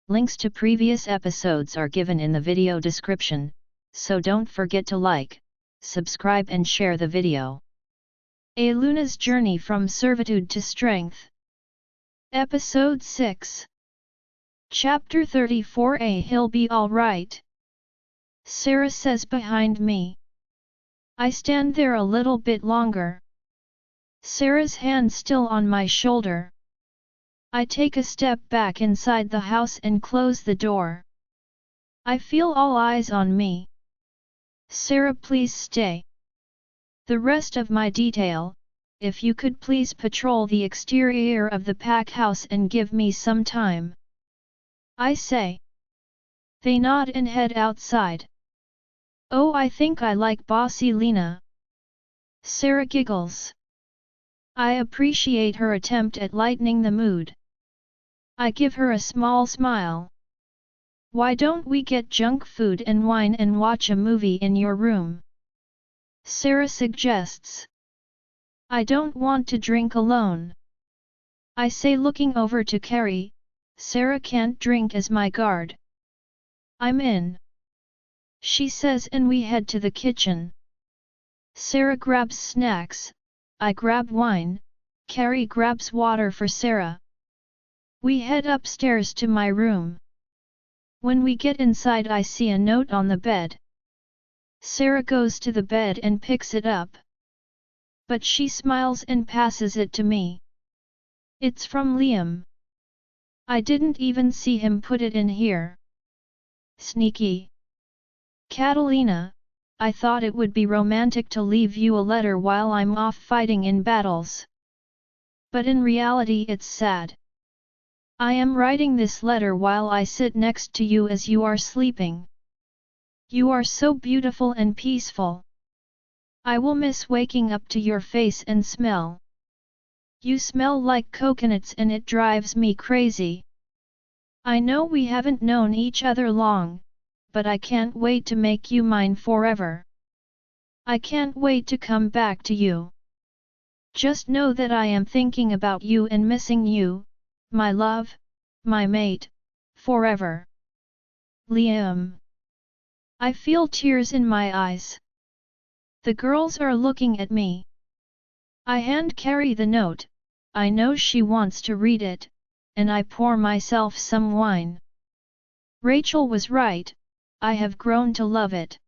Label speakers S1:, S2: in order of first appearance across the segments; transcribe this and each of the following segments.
S1: Links to previous episodes are given in the video description, so don't forget to like, subscribe and share the video. A Luna's Journey from Servitude to Strength. Episode 6. Chapter 34. He'll be alright. Sarah says behind me. I stand there a little bit longer. Sarah's hand still on my shoulder. I take a step back inside the house and close the door. I feel all eyes on me. Sarah, please stay. The rest of my detail, if you could please patrol the exterior of the pack house and give me some time. I say. They nod and head outside. Oh, I think I like bossy Lena. Sarah giggles. I appreciate her attempt at lightening the mood. I give her a small smile. Why don't we get junk food and wine and watch a movie in your room? Sarah suggests. I don't want to drink alone. I say, looking over to Carrie. Sarah can't drink as my guard. I'm in. She says, and we head to the kitchen. Sarah grabs snacks, I grab wine, Carrie grabs water for Sarah. We head upstairs to my room. When we get inside, I see a note on the bed. Sarah goes to the bed and picks it up. But she smiles and passes it to me. It's from Liam. I didn't even see him put it in here. Sneaky. Catalina, I thought it would be romantic to leave you a letter while I'm off fighting in battles. But in reality it's sad. I am writing this letter while I sit next to you as you are sleeping. You are so beautiful and peaceful. I will miss waking up to your face and smell. You smell like coconuts and it drives me crazy. I know we haven't known each other long, but I can't wait to make you mine forever. I can't wait to come back to you. Just know that I am thinking about you and missing you, my love, my mate, forever. Liam. I feel tears in my eyes. The girls are looking at me. I hand Carrie the note. I know she wants to read it, and I pour myself some wine. Rachel was right, I have grown to love it.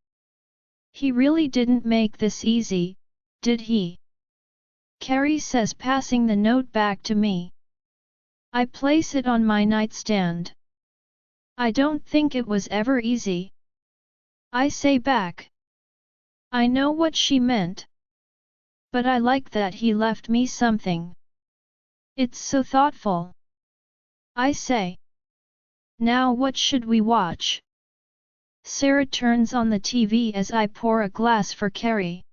S1: He really didn't make this easy, did he? Carrie says, passing the note back to me. I place it on my nightstand. I don't think it was ever easy. I say back. I know what she meant. But I like that he left me something. It's so thoughtful. I say. Now what should we watch? Sarah turns on the TV as I pour a glass for Carrie.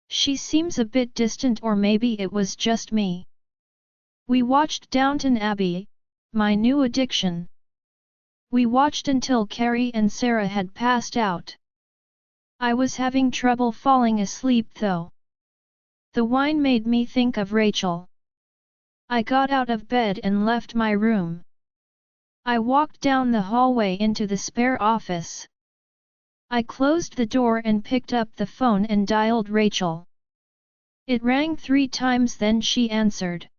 S1: She seems a bit distant, or maybe it was just me. We watched Downton Abbey, my new addiction. We watched until Carrie and Sarah had passed out. I was having trouble falling asleep though. The wine made me think of Rachel. I got out of bed and left my room. I walked down the hallway into the spare office. I closed the door and picked up the phone and dialed Rachel. It rang 3 times, then she answered.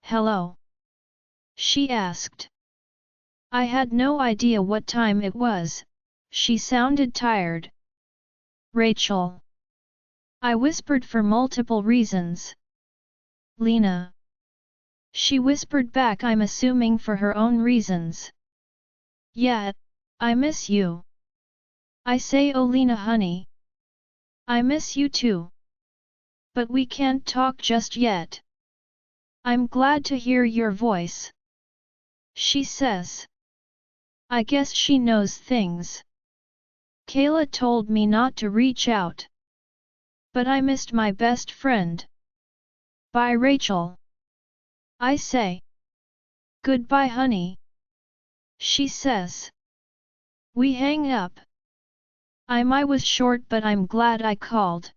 S1: Hello? She asked. I had no idea what time it was. She sounded tired. Rachel. I whispered for multiple reasons. Lena. She whispered back, I'm assuming for her own reasons. Yeah, I miss you. I say, oh Lena honey. I miss you too. But we can't talk just yet. I'm glad to hear your voice. She says. I guess she knows things. Kayla told me not to reach out. But I missed my best friend. Bye Rachel. I say. Goodbye honey. She says. We hang up. I was short, but I'm glad I called.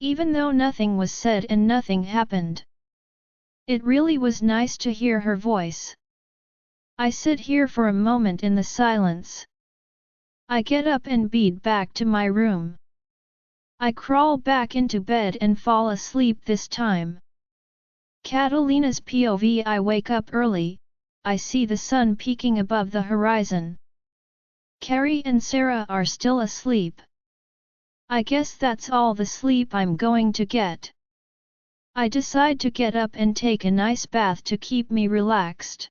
S1: Even though nothing was said and nothing happened. It really was nice to hear her voice. I sit here for a moment in the silence. I get up and beat back to my room. I crawl back into bed and fall asleep this time. Catalina's POV. I wake up early, I see the sun peeking above the horizon. Carrie and Sarah are still asleep. I guess that's all the sleep I'm going to get. I decide to get up and take a nice bath to keep me relaxed.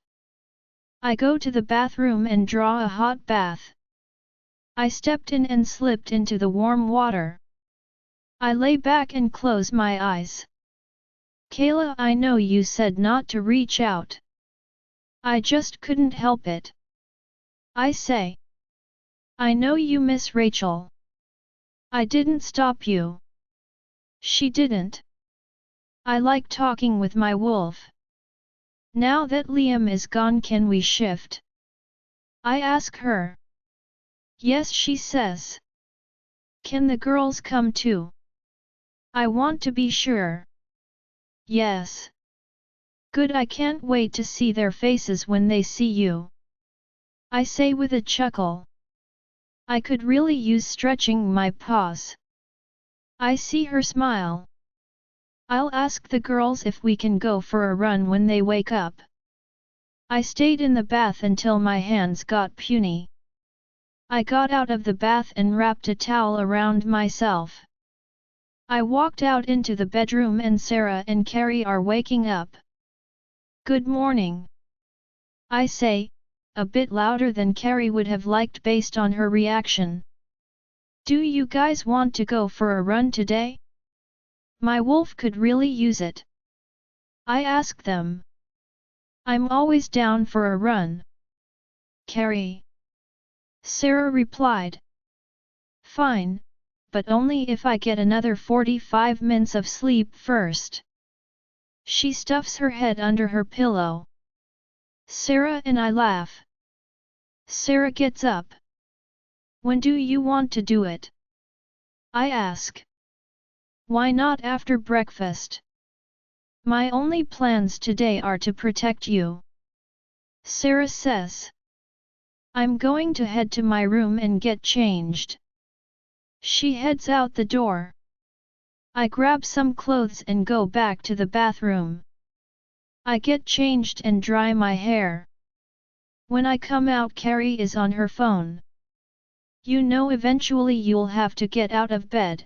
S1: I go to the bathroom and draw a hot bath. I stepped in and slipped into the warm water. I lay back and close my eyes. Kayla, I know you said not to reach out. I just couldn't help it. I say. I know you miss Rachel. I didn't stop you. She didn't. I like talking with my wolf. Now that Liam is gone, can we shift? I ask her. Yes, she says. Can the girls come too? I want to be sure. Yes. Good, I can't wait to see their faces when they see you. I say with a chuckle. I could really use stretching my paws. I see her smile. I'll ask the girls if we can go for a run when they wake up. I stayed in the bath until my hands got puny. I got out of the bath and wrapped a towel around myself. I walked out into the bedroom and Sarah and Carrie are waking up. Good morning. I say, a bit louder than Carrie would have liked based on her reaction. Do you guys want to go for a run today? My wolf could really use it. I ask them. I'm always down for a run. Carrie. Sarah replied. Fine, but only if I get another 45 minutes of sleep first. She stuffs her head under her pillow. Sarah and I laugh. Sarah gets up. When do you want to do it? I ask. Why not after breakfast? My only plans today are to protect you. Sarah says. I'm going to head to my room and get changed. She heads out the door. I grab some clothes and go back to the bathroom. I get changed and dry my hair. When I come out, Carrie is on her phone. You know, eventually you'll have to get out of bed.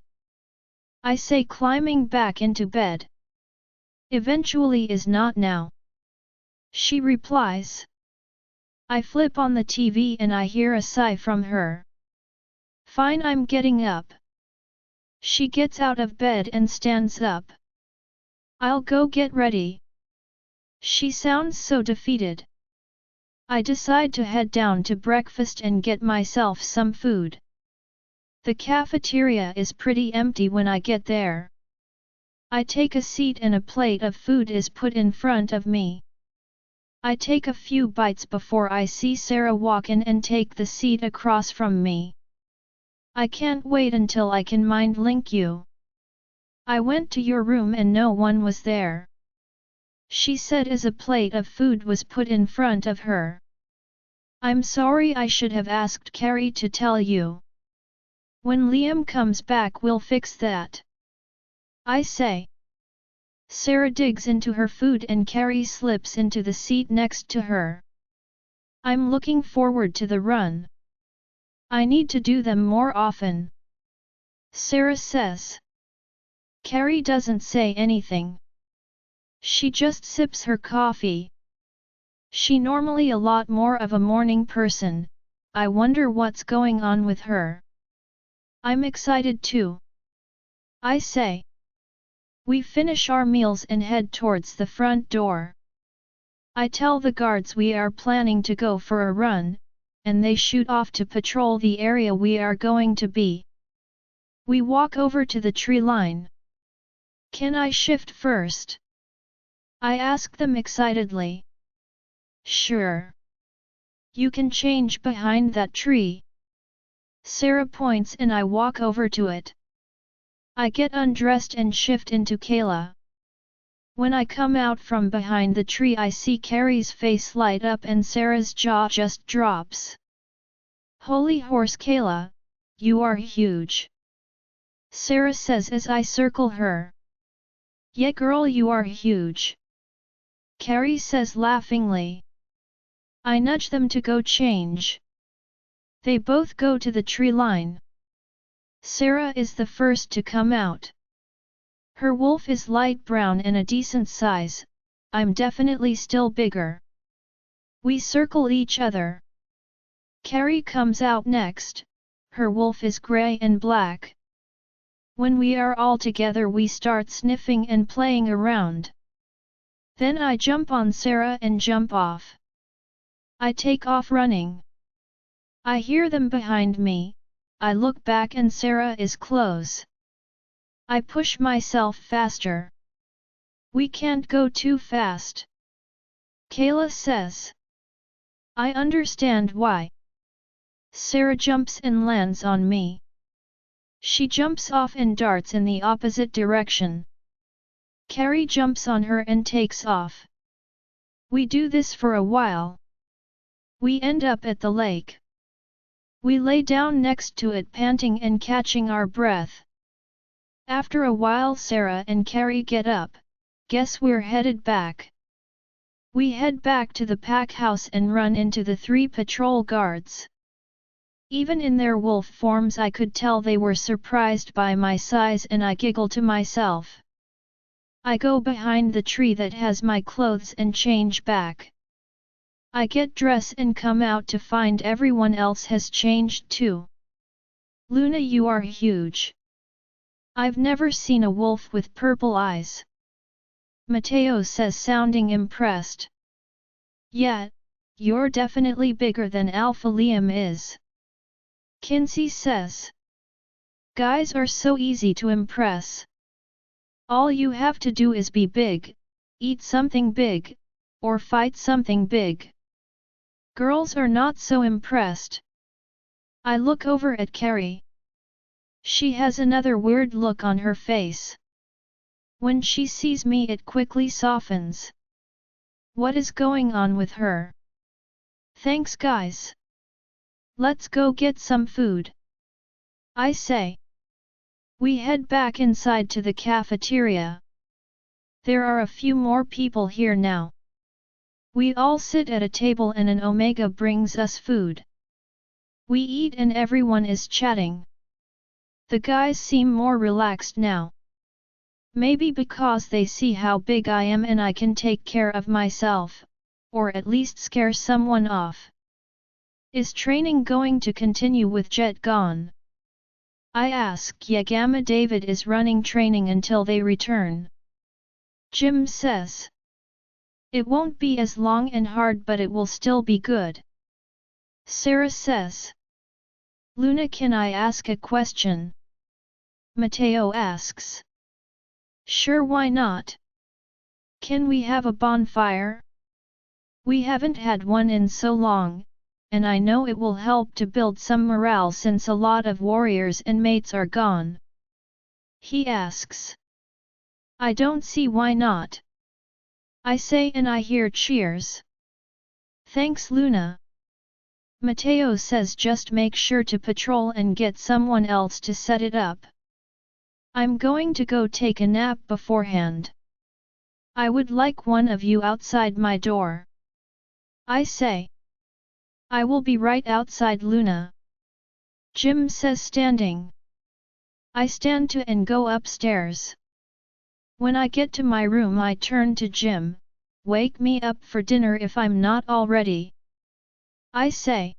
S1: I say, climbing back into bed. Eventually is not now. She replies. I flip on the TV and I hear a sigh from her. Fine, I'm getting up. She gets out of bed and stands up. I'll go get ready. She sounds so defeated. I decide to head down to breakfast and get myself some food. The cafeteria is pretty empty when I get there. I take a seat and a plate of food is put in front of me. I take a few bites before I see Sarah walk in and take the seat across from me. I can't wait until I can mind link you. I went to your room and no one was there. She said as a plate of food was put in front of her. I'm sorry, I should have asked Carrie to tell you. When Liam comes back we'll fix that. I say. Sarah digs into her food and Carrie slips into the seat next to her. I'm looking forward to the run. I need to do them more often. Sarah says. Carrie doesn't say anything. She just sips her coffee. She normally a lot more of a morning person. I wonder what's going on with her. I'm excited too. I say. We finish our meals and head towards the front door. I tell the guards we are planning to go for a run, and they shoot off to patrol the area we are going to be. We walk over to the tree line. Can I shift first? I ask them excitedly. Sure. You can change behind that tree. Sarah points and I walk over to it. I get undressed and shift into Kayla. When I come out from behind the tree I see Carrie's face light up and Sarah's jaw just drops. Holy horse Kayla, you are huge. Sarah says as I circle her. Yeah girl, you are huge. Carrie says laughingly. I nudge them to go change. They both go to the tree line. Sarah is the first to come out. Her wolf is light brown and a decent size, I'm definitely still bigger. We circle each other. Carrie comes out next, her wolf is grey and black. When we are all together we start sniffing and playing around. Then I jump on Sarah and jump off. I take off running. I hear them behind me, I look back and Sarah is close. I push myself faster. We can't go too fast. Kayla says. I understand why. Sarah jumps and lands on me. She jumps off and darts in the opposite direction. Carrie jumps on her and takes off. We do this for a while. We end up at the lake. We lay down next to it panting and catching our breath. After a while Sarah and Carrie get up, guess we're headed back. We head back to the pack house and run into the 3 patrol guards. Even in their wolf forms I could tell they were surprised by my size and I giggle to myself. I go behind the tree that has my clothes and change back. I get dressed and come out to find everyone else has changed too. Luna, you are huge. I've never seen a wolf with purple eyes. Mateo says, sounding impressed. Yeah, you're definitely bigger than Alpha Liam is. Kinsey says. Guys are so easy to impress. All you have to do is be big, eat something big, or fight something big. Girls are not so impressed. I look over at Carrie. She has another weird look on her face. When she sees me it quickly softens. What is going on with her? Thanks guys. Let's go get some food. I say. We head back inside to the cafeteria. There are a few more people here now. We all sit at a table and an Omega brings us food. We eat and everyone is chatting. The guys seem more relaxed now. Maybe because they see how big I am and I can take care of myself, or at least scare someone off. Is training going to continue with Jet gone? I ask. Yeah, Gamma David is running training until they return. Jim says. It won't be as long and hard but it will still be good. Sarah says. Luna, can I ask a question? Mateo asks. Sure, why not? Can we have a bonfire? We haven't had one in so long, and I know it will help to build some morale since a lot of warriors and mates are gone. He asks. I don't see why not. I say and I hear cheers. Thanks Luna. Mateo says just make sure to patrol and get someone else to set it up. I'm going to go take a nap beforehand. I would like one of you outside my door. I say. I will be right outside Luna. Jim says, standing. I stand to and go upstairs. When I get to my room I turn to Jim. Wake me up for dinner if I'm not already. I say.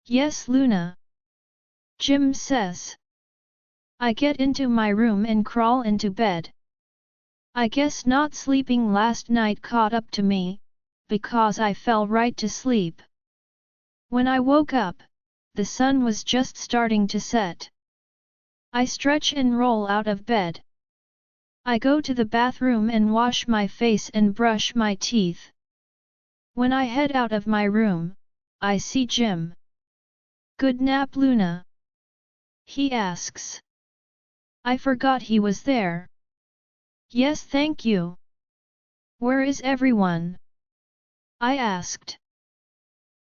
S1: Yes Luna. Jim says. I get into my room and crawl into bed. I guess not sleeping last night caught up to me, because I fell right to sleep. When I woke up, the sun was just starting to set. I stretch and roll out of bed. I go to the bathroom and wash my face and brush my teeth. When I head out of my room, I see Jim. Good nap Luna? He asks. I forgot he was there. Yes, thank you. Where is everyone? I asked.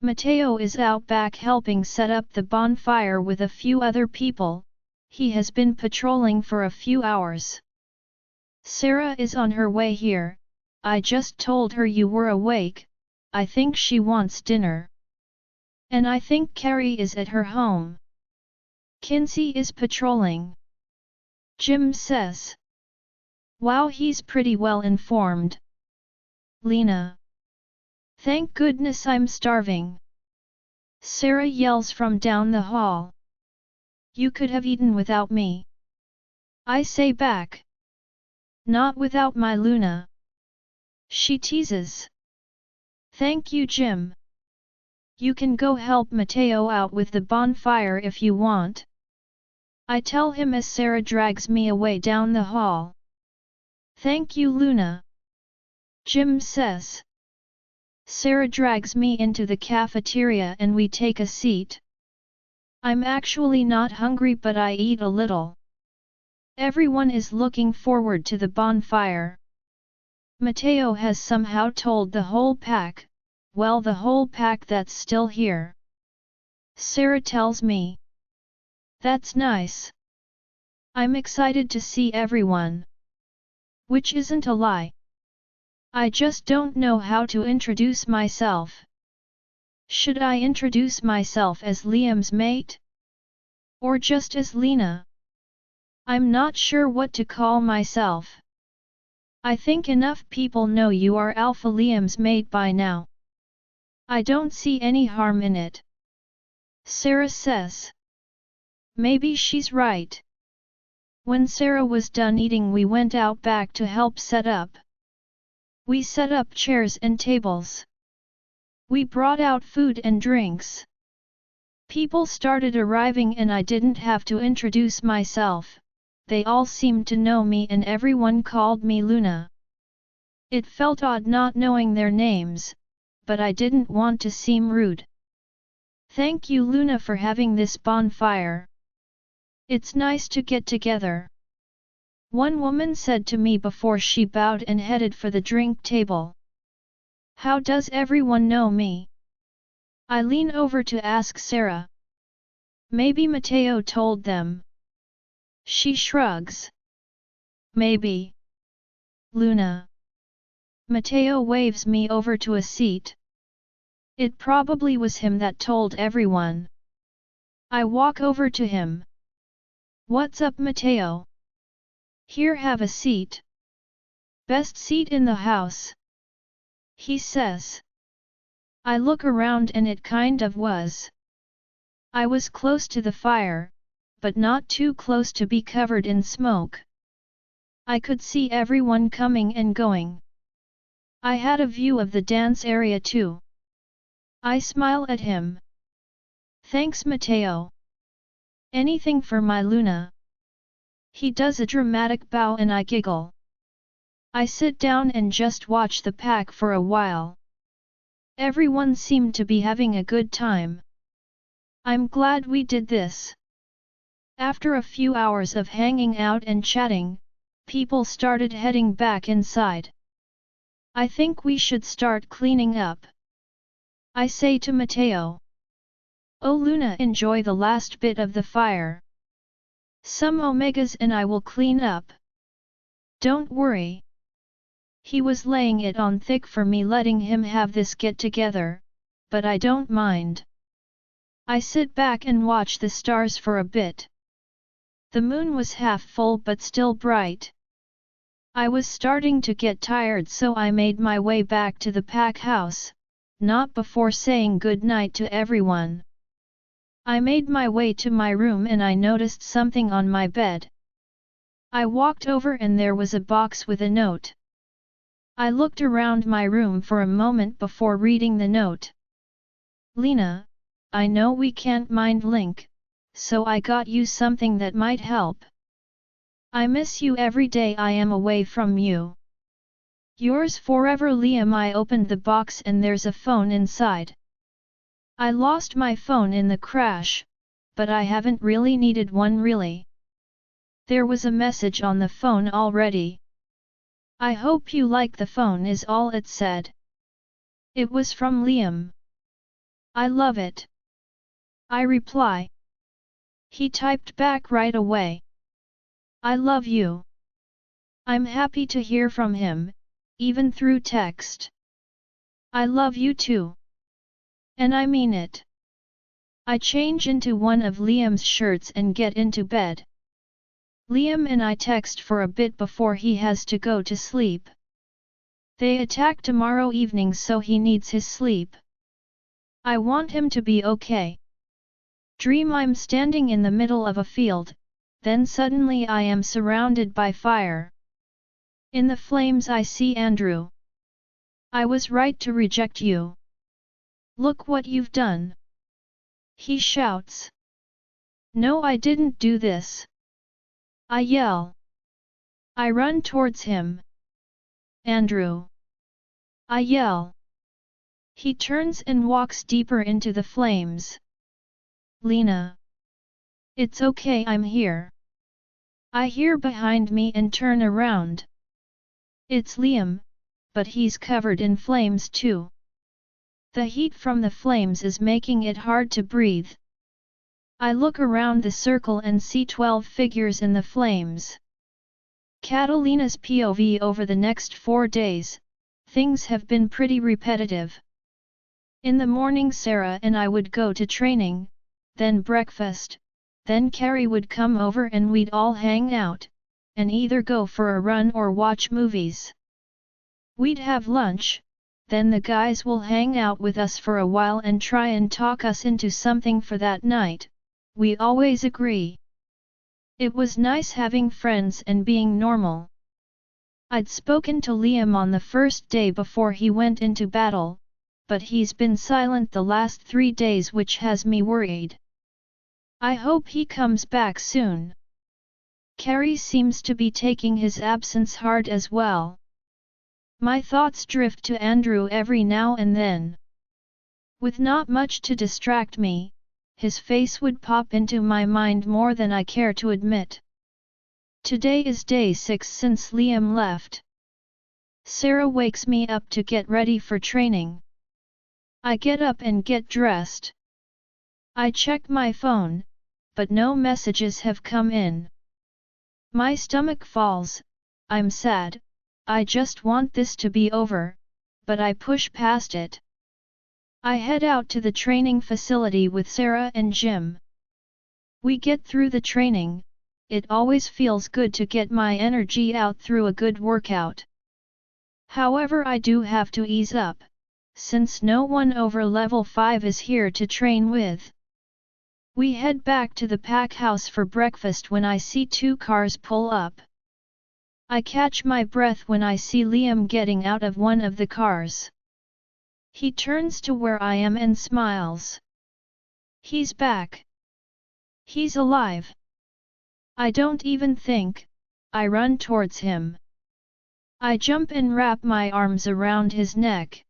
S1: Mateo is out back helping set up the bonfire with a few other people. He has been patrolling for a few hours. Sarah is on her way here. I just told her you were awake. I think she wants dinner. And I think Carrie is at her home. Kinsey is patrolling. Jim says. Wow, he's pretty well informed. Lena. Thank goodness I'm starving. Sarah yells from down the hall. You could have eaten without me. I say back. Not without my Luna. She teases. Thank you, Jim. You can go help Mateo out with the bonfire if you want. I tell him as Sarah drags me away down the hall. Thank you, Luna. Jim says. Sarah drags me into the cafeteria and we take a seat. I'm actually not hungry, but I eat a little. Everyone is looking forward to the bonfire. Mateo has somehow told the whole pack, well, the whole pack that's still here. Sarah tells me. That's nice. I'm excited to see everyone. Which isn't a lie. I just don't know how to introduce myself. Should I introduce myself as Liam's mate? Or just as Lena? I'm not sure what to call myself. I think enough people know you are Alpha Liam's mate by now. I don't see any harm in it. Sarah says. Maybe she's right. When Sarah was done eating, we went out back to help set up. We set up chairs and tables. We brought out food and drinks. People started arriving and I didn't have to introduce myself. They all seemed to know me and everyone called me Luna. It felt odd not knowing their names, but I didn't want to seem rude. Thank you, Luna, for having this bonfire. It's nice to get together. One woman said to me before she bowed and headed for the drink table. How does everyone know me? I lean over to ask Sarah. Maybe Mateo told them. She shrugs. Maybe. Luna. Mateo waves me over to a seat. It probably was him that told everyone. I walk over to him. What's up, Mateo? Here, have a seat. Best seat in the house. He says. I look around and it kind of was. I was close to the fire, but not too close to be covered in smoke. I could see everyone coming and going. I had a view of the dance area too. I smile at him. Thanks, Mateo. Anything for my Luna. He does a dramatic bow and I giggle. I sit down and just watch the pack for a while. Everyone seemed to be having a good time. I'm glad we did this. After a few hours of hanging out and chatting, people started heading back inside. I think we should start cleaning up. I say to Mateo. Oh, Luna, enjoy the last bit of the fire. Some omegas and I will clean up. Don't worry. He was laying it on thick for me letting him have this get together, but I don't mind. I sit back and watch the stars for a bit. The moon was half full but still bright. I was starting to get tired, so I made my way back to the pack house, not before saying good night to everyone. I made my way to my room and I noticed something on my bed. I walked over and there was a box with a note. I looked around my room for a moment before reading the note. Lena, I know we can't mind link, so I got you something that might help. I miss you every day I am away from you. Yours forever, Liam. I opened the box and there's a phone inside. I lost my phone in the crash, but I haven't really needed one really. There was a message on the phone already. I hope you like the phone is all it said. It was from Liam. I love it. I reply. He typed back right away. I love you. I'm happy to hear from him, even through text. I love you too. And I mean it. I change into one of Liam's shirts and get into bed. Liam and I text for a bit before he has to go to sleep. They attack tomorrow evening, so he needs his sleep. I want him to be okay. Dream I'm standing in the middle of a field, then suddenly I am surrounded by fire. In the flames I see Andrew. I was right to reject you. Look what you've done. He shouts. No, I didn't do this. I yell. I run towards him. Andrew. I yell. He turns and walks deeper into the flames. Lena. It's okay, I'm here. I hear behind me and turn around. It's Liam, but he's covered in flames too. The heat from the flames is making it hard to breathe. I look around the circle and see 12 figures in the flames. Catalina's POV over the next 4 days, things have been pretty repetitive. In the morning Sarah and I would go to training, then breakfast, then Carrie would come over and we'd all hang out, and either go for a run or watch movies. We'd have lunch, then the guys will hang out with us for a while and try and talk us into something for that night. We always agree. It was nice having friends and being normal. I'd spoken to Liam on the first day before he went into battle, but he's been silent the last 3 days, which has me worried. I hope he comes back soon. Carrie seems to be taking his absence hard as well. My thoughts drift to Andrew every now and then. With not much to distract me, his face would pop into my mind more than I care to admit. Today is day 6 since Liam left. Sarah wakes me up to get ready for training. I get up and get dressed. I check my phone, but no messages have come in. My stomach falls. I'm sad. I just want this to be over, but I push past it. I head out to the training facility with Sarah and Jim. We get through the training. It always feels good to get my energy out through a good workout. However, I do have to ease up, since no one over level 5 is here to train with. We head back to the pack house for breakfast when I see 2 cars pull up. I catch my breath when I see Liam getting out of one of the cars. He turns to where I am and smiles. He's back. He's alive. I don't even think. I run towards him. I jump and wrap my arms around his neck.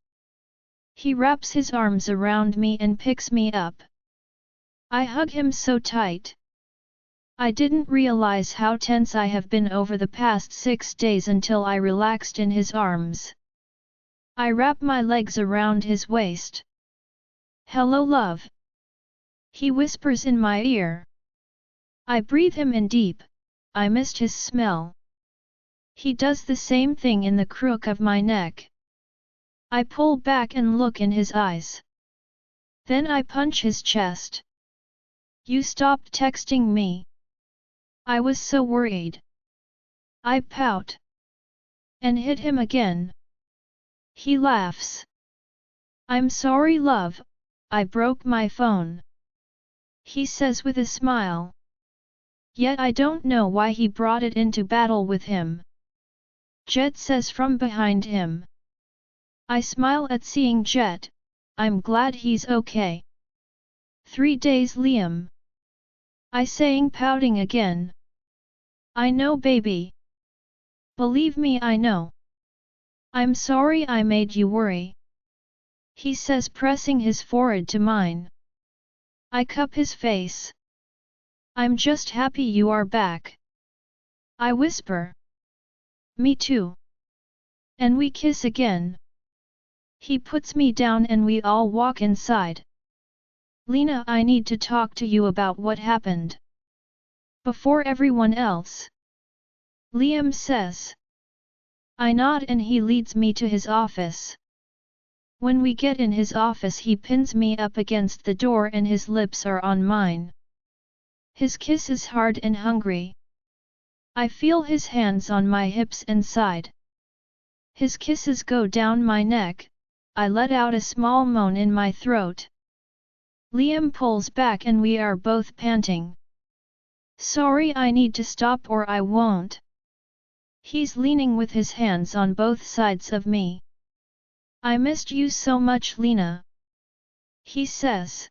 S1: He wraps his arms around me and picks me up. I hug him so tight. I didn't realize how tense I have been over the past 6 days until I relaxed in his arms. I wrap my legs around his waist. Hello, love. He whispers in my ear. I breathe him in deep. I missed his smell. He does the same thing in the crook of my neck. I pull back and look in his eyes. Then I punch his chest. You stopped texting me. I was so worried. I pout. And hit him again. He laughs. I'm sorry, love. I broke my phone. He says with a smile. Yet I don't know why he brought it into battle with him. Jet says from behind him. I smile at seeing Jet. I'm glad he's okay. 3 days, Liam. I saying, pouting again. I know, baby. Believe me, I know. I'm sorry I made you worry. He says, pressing his forehead to mine. I cup his face. I'm just happy you are back. I whisper. Me too. And we kiss again. He puts me down and we all walk inside. Lena, I need to talk to you about what happened. Before everyone else. Liam says. I nod and he leads me to his office. When we get in his office he pins me up against the door and his lips are on mine. His kiss is hard and hungry. I feel his hands on my hips and side. His kisses go down my neck, I let out a small moan in my throat. Liam pulls back and we are both panting. Sorry, I need to stop or I won't. He's leaning with his hands on both sides of me. I missed you so much, Lena. He says.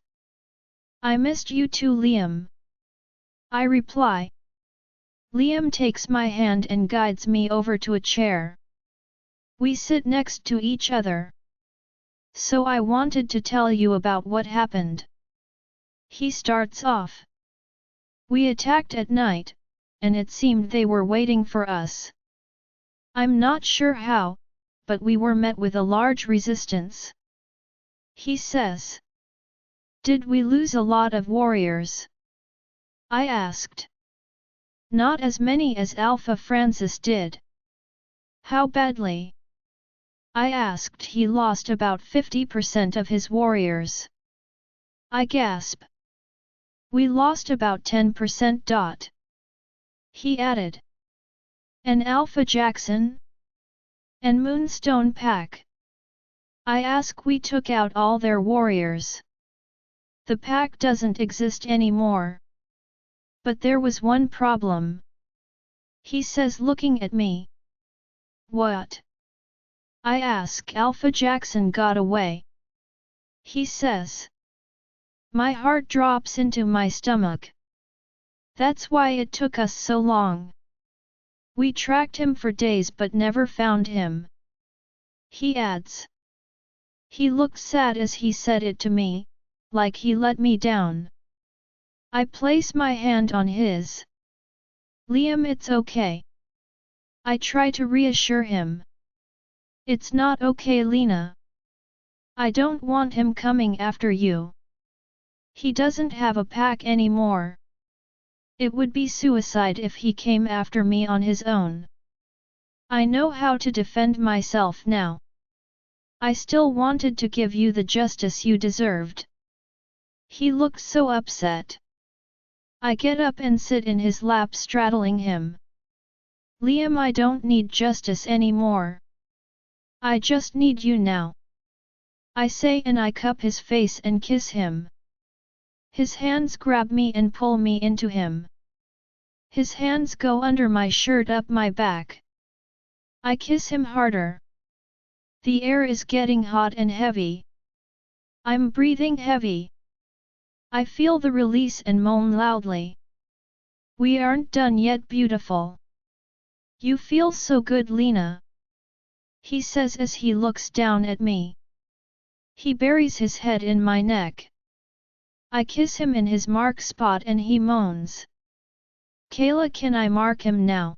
S1: I missed you too, Liam. I reply. Liam takes my hand and guides me over to a chair. We sit next to each other. So I wanted to tell you about what happened. He starts off. We attacked at night, and it seemed they were waiting for us. I'm not sure how, but we were met with a large resistance. He says. Did we lose a lot of warriors? I asked. Not as many as Alpha Francis did. How badly? I asked. He lost about 50% of his warriors. I gasp. We lost about 10%. He added. And Alpha Jackson? And Moonstone Pack? I ask. We took out all their warriors. The pack doesn't exist anymore. But there was one problem. He says, looking at me. What? I ask. Alpha Jackson got away. He says. My heart drops into my stomach. That's why it took us so long. We tracked him for days but never found him. He adds. He looked sad as he said it to me, like he let me down. I place my hand on his. Liam, it's okay. I try to reassure him. It's not okay, Lena. I don't want him coming after you. He doesn't have a pack anymore. It would be suicide if he came after me on his own. I know how to defend myself now. I still wanted to give you the justice you deserved. He looks so upset. I get up and sit in his lap straddling him. Liam, I don't need justice anymore. I just need you now. I say and I cup his face and kiss him. His hands grab me and pull me into him. His hands go under my shirt up my back. I kiss him harder. The air is getting hot and heavy. I'm breathing heavy. I feel the release and moan loudly. We aren't done yet, beautiful. You feel so good, Lena. He says as he looks down at me. He buries his head in my neck. I kiss him in his mark spot and he moans. Kayla, can I mark him now?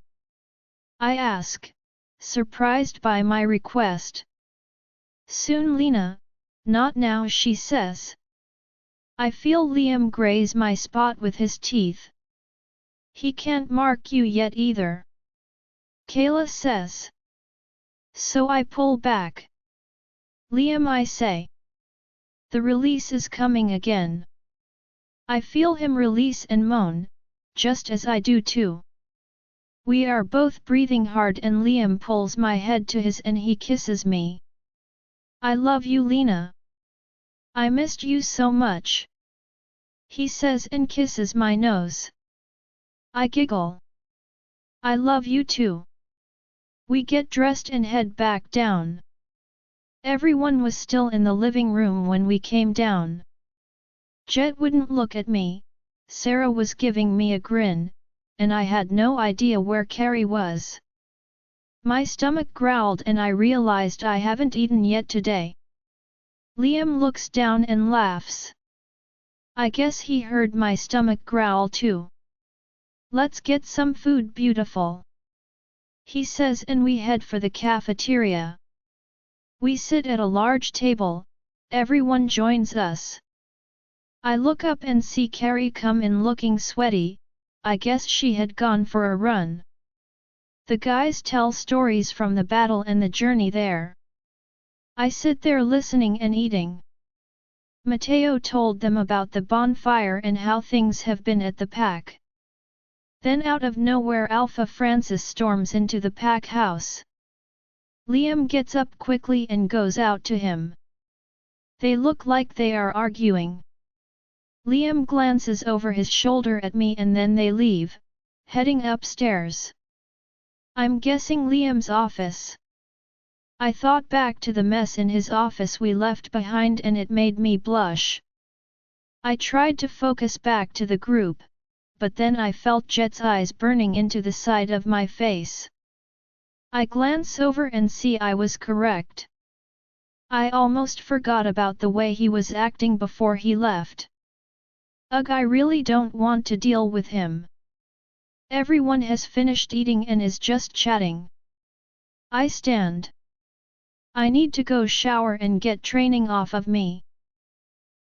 S1: I ask, surprised by my request. Soon, Lena, not now, she says. I feel Liam graze my spot with his teeth. He can't mark you yet either. Kayla says. So I pull back. Liam, I say. The release is coming again. I feel him release and moan, just as I do too. We are both breathing hard and Liam pulls my head to his and he kisses me. I love you, Lena. I missed you so much. He says and kisses my nose. I giggle. I love you too. We get dressed and head back down. Everyone was still in the living room when we came down. Jet wouldn't look at me, Sarah was giving me a grin, and I had no idea where Carrie was. My stomach growled and I realized I haven't eaten yet today. Liam looks down and laughs. I guess he heard my stomach growl too. Let's get some food, beautiful. he says, and we head for the cafeteria. We sit at a large table, everyone joins us. I look up and see Carrie come in looking sweaty, I guess she had gone for a run. The guys tell stories from the battle and the journey there. I sit there listening and eating. Mateo told them about the bonfire and how things have been at the pack. Then out of nowhere Alpha Francis storms into the pack house. Liam gets up quickly and goes out to him. They look like they are arguing. Liam glances over his shoulder at me and then they leave, heading upstairs. I'm guessing Liam's office. I thought back to the mess in his office we left behind and it made me blush. I tried to focus back to the group, but then I felt Jet's eyes burning into the side of my face. I glance over and see I was correct. I almost forgot about the way he was acting before he left. Ugh, I really don't want to deal with him. Everyone has finished eating and is just chatting. I stand. I need to go shower and get training off of me.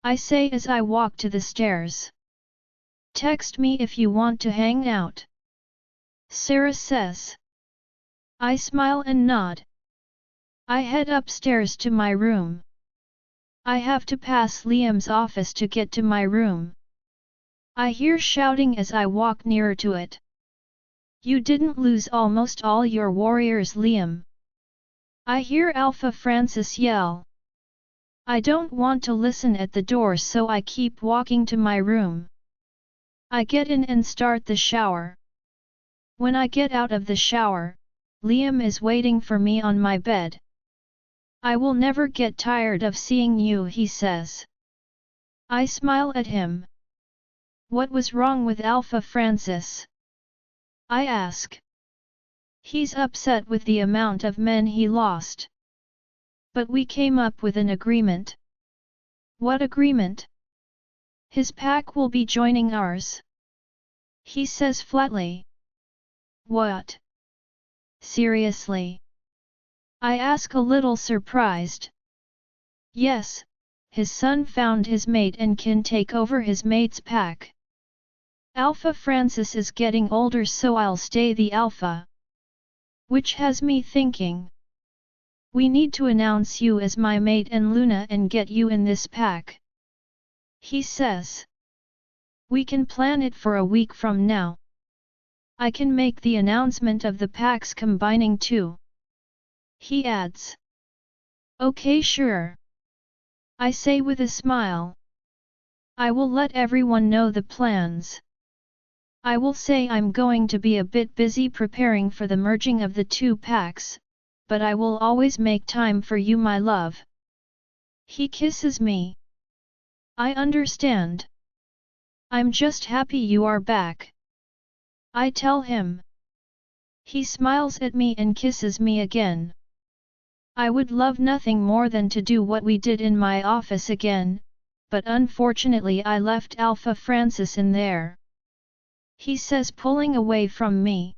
S1: I say as I walk to the stairs. Text me if you want to hang out. Sarah says. I smile and nod. I head upstairs to my room. I have to pass Liam's office to get to my room. I hear shouting as I walk nearer to it. You didn't lose almost all your warriors, Liam. I hear Alpha Francis yell. I don't want to listen at the door, so I keep walking to my room. I get in and start the shower. When I get out of the shower, Liam is waiting for me on my bed. I will never get tired of seeing you, he says. I smile at him. What was wrong with Alpha Francis? I ask. He's upset with the amount of men he lost. But we came up with an agreement. What agreement? His pack will be joining ours. He says flatly. What? Seriously? I ask a little surprised. Yes, his son found his mate and can take over his mate's pack. Alpha Francis is getting older, so I'll stay the alpha. Which has me thinking. We need to announce you as my mate and Luna and get you in this pack. He says. We can plan it for a week from now. I can make the announcement of the packs combining too. He adds. Okay, sure. I say with a smile. I will let everyone know the plans. I will say I'm going to be a bit busy preparing for the merging of the two packs, but I will always make time for you, my love. He kisses me. I understand. I'm just happy you are back. I tell him. He smiles at me and kisses me again. I would love nothing more than to do what we did in my office again, but unfortunately I left Alpha Francis in there. He says, pulling away from me.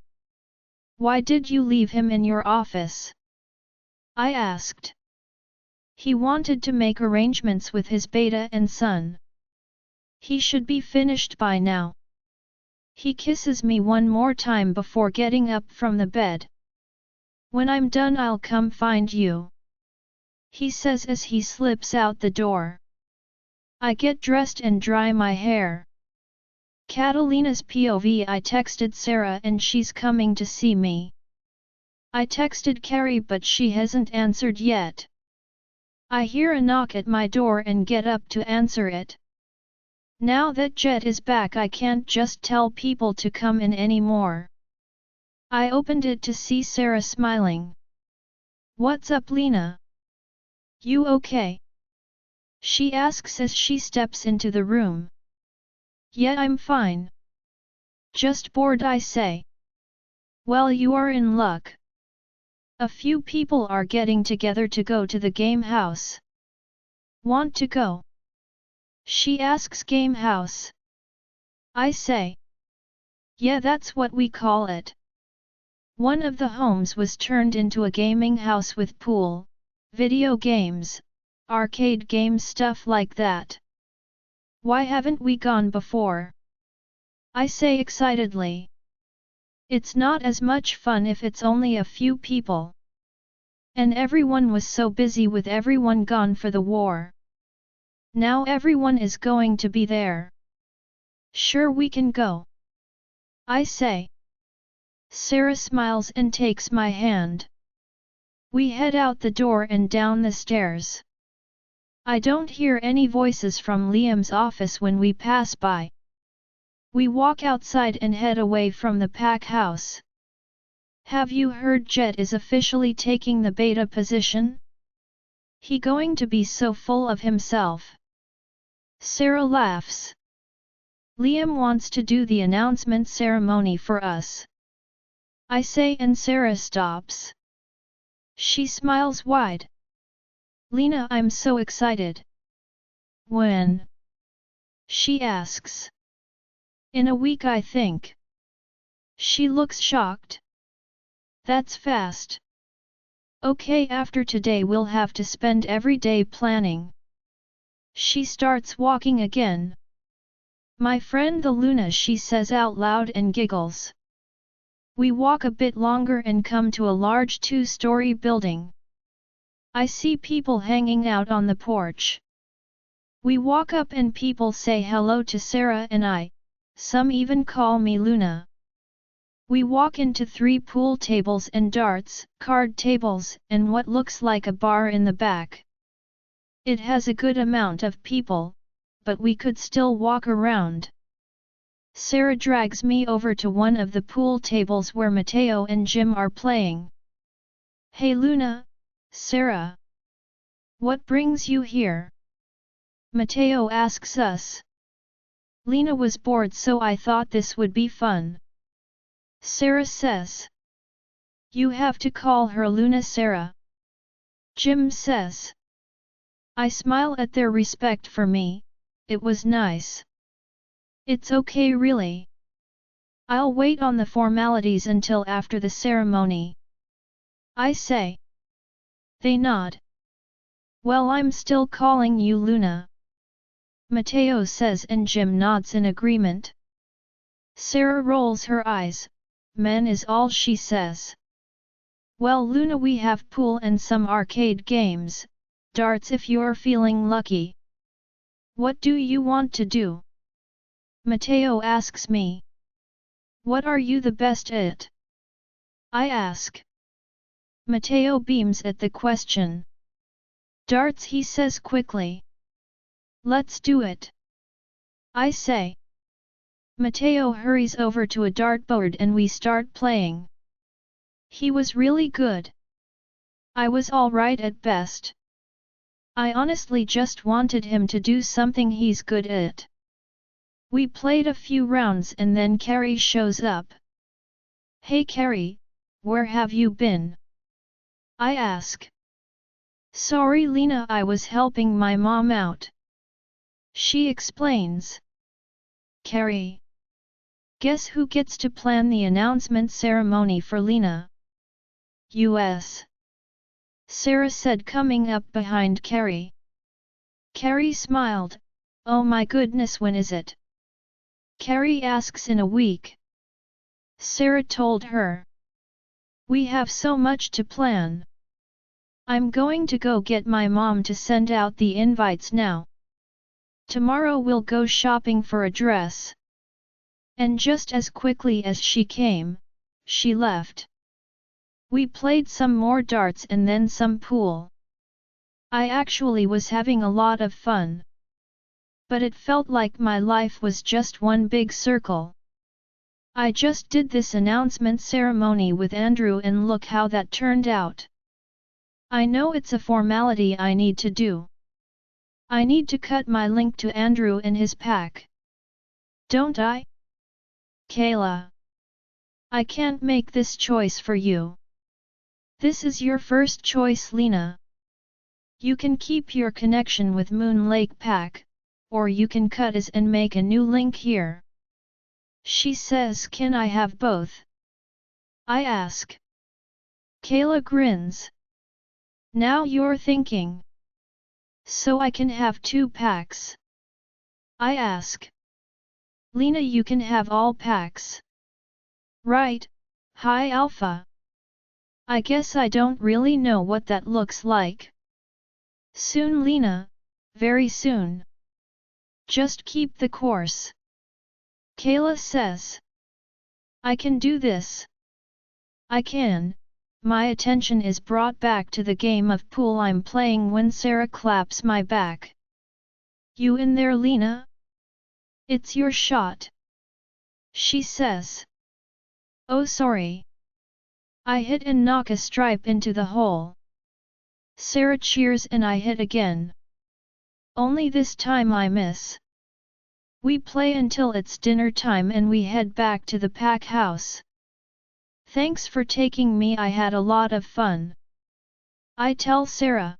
S1: Why did you leave him in your office? I asked. He wanted to make arrangements with his beta and son. He should be finished by now. He kisses me one more time before getting up from the bed. When I'm done I'll come find you. He says as he slips out the door. I get dressed and dry my hair. Catalina's POV. I texted Sarah and she's coming to see me. I texted Carrie but she hasn't answered yet. I hear a knock at my door and get up to answer it. Now that Jet is back I can't just tell people to come in anymore. I opened it to see Sarah smiling. What's up, Lena? You okay? She asks as she steps into the room. Yeah, I'm fine. Just bored, I say. Well, you are in luck. A few people are getting together to go to the game house. Want to go? She asks. Game house? I say. Yeah, that's what we call it. One of the homes was turned into a gaming house with pool, video games, arcade games, stuff like that. Why haven't we gone before? I say excitedly. It's not as much fun if it's only a few people. And everyone was so busy with everyone gone for the war. Now everyone is going to be there. Sure, we can go. I say. Sarah smiles and takes my hand. We head out the door and down the stairs. I don't hear any voices from Liam's office when we pass by. We walk outside and head away from the pack house. Have you heard Jet is officially taking the beta position? He going to be so full of himself. Sarah laughs. Liam wants to do the announcement ceremony for us. I say, and Sarah stops. She smiles wide. Lena, I'm so excited. When? She asks. In a week, I think. She looks shocked. That's fast. Okay, after today we'll have to spend every day planning. She starts walking again. My friend the Luna, she says out loud and giggles. We walk a bit longer and come to a large 2-story building. I see people hanging out on the porch. We walk up and people say hello to Sarah and I, some even call me Luna. We walk into 3 pool tables and darts, card tables, and what looks like a bar in the back. It has a good amount of people, but we could still walk around. Sarah drags me over to one of the pool tables where Mateo and Jim are playing. Hey Luna, Sarah. What brings you here? Mateo asks us. Lena was bored, so I thought this would be fun. Sarah says. You have to call her Luna, Sarah. Jim says. I smile at their respect for me. It was nice. It's okay, really. I'll wait on the formalities until after the ceremony. I say. They nod. Well, I'm still calling you Luna. Mateo says, and Jim nods in agreement. Sarah rolls her eyes. Men is all she says. Well, Luna, we have pool and some arcade games, darts if you're feeling lucky. What do you want to do? Mateo asks me. What are you the best at? I ask. Mateo beams at the question. Darts, he says quickly. Let's do it. I say. Mateo hurries over to a dartboard and we start playing. He was really good. I was alright at best. I honestly just wanted him to do something he's good at. We played a few rounds and then Carrie shows up. Hey Carrie, where have you been? I ask. Sorry Lena, I was helping my mom out. She explains. Carrie. Guess who gets to plan the announcement ceremony for Lena? US. Sarah said, coming up behind Carrie. Carrie smiled. Oh my goodness, when is it? Carrie asks. In a week. Sarah told her. We have so much to plan. I'm going to go get my mom to send out the invites now. Tomorrow we'll go shopping for a dress. And just as quickly as she came, she left. We played some more darts and then some pool. I actually was having a lot of fun. But it felt like my life was just one big circle. I just did this announcement ceremony with Andrew and look how that turned out. I know it's a formality I need to do. I need to cut my link to Andrew and his pack. Don't I? Kayla. I can't make this choice for you. This is your first choice, Lena. You can keep your connection with Moon Lake Pack, or you can cut us and make a new link here. She says, can I have both? I ask. Kayla grins. Now you're thinking. So I can have 2 packs? I ask. Lena, you can have all packs. Right, High Alpha. I guess I don't really know what that looks like. Soon Lena, very soon. Just keep the course. Kayla says. I can do this. I can. My attention is brought back to the game of pool I'm playing when Sarah claps my back. You in there, Lena? It's your shot. She says. Oh, sorry. I hit and knock a stripe into the hole. Sarah cheers and I hit again. Only this time I miss. We play until it's dinner time and we head back to the pack house. Thanks for taking me, I had a lot of fun. I tell Sarah.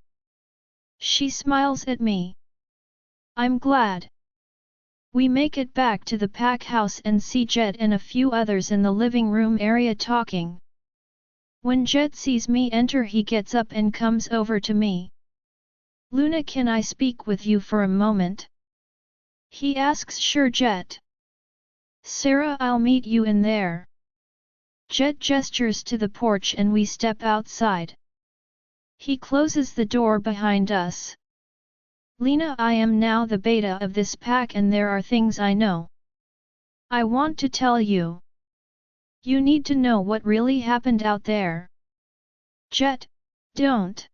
S1: She smiles at me. I'm glad. We make it back to the pack house and see Jet and a few others in the living room area talking. When Jet sees me enter, he gets up and comes over to me. Luna, can I speak with you for a moment? He asks. Sure, Jet. Sarah, I'll meet you in there. Jet gestures to the porch and we step outside. He closes the door behind us. Lena, I am now the beta of this pack and there are things I know. I want to tell you. You need to know what really happened out there. Jet, don't.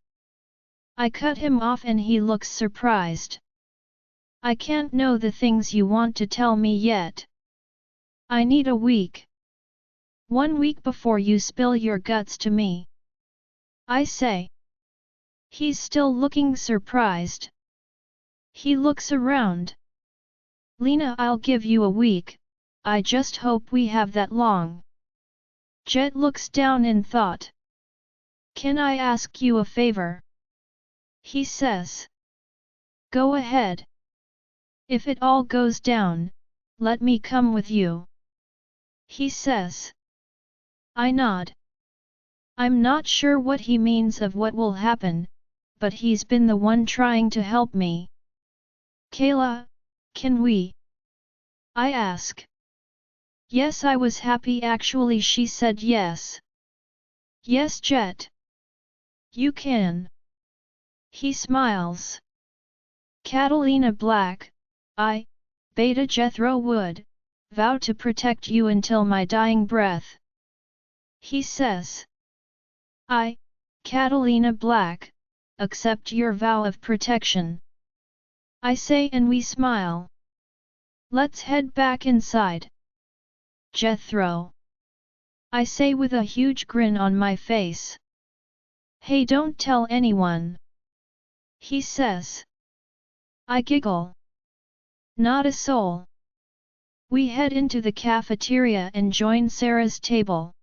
S1: I cut him off and he looks surprised. I can't know the things you want to tell me yet. I need a week. 1 week before you spill your guts to me. I say. He's still looking surprised. He looks around. Lena, I'll give you a week, I just hope we have that long. Jet looks down in thought. Can I ask you a favor? He says. Go ahead. If it all goes down, let me come with you. He says. I nod. I'm not sure what he means of what will happen, but he's been the one trying to help me. Kayla, can we? I ask. Yes, I was happy actually, she said. Yes. Yes, Jet. You can. He smiles. Catalina Black, I, Beta Jethro Wood, vow to protect you until my dying breath. He says. I, Catalina Black, accept your vow of protection. I say and we smile. Let's head back inside. Jethro. I say with a huge grin on my face. Hey, don't tell anyone. He says. I giggle. Not a soul. We head into the cafeteria and join Sarah's table.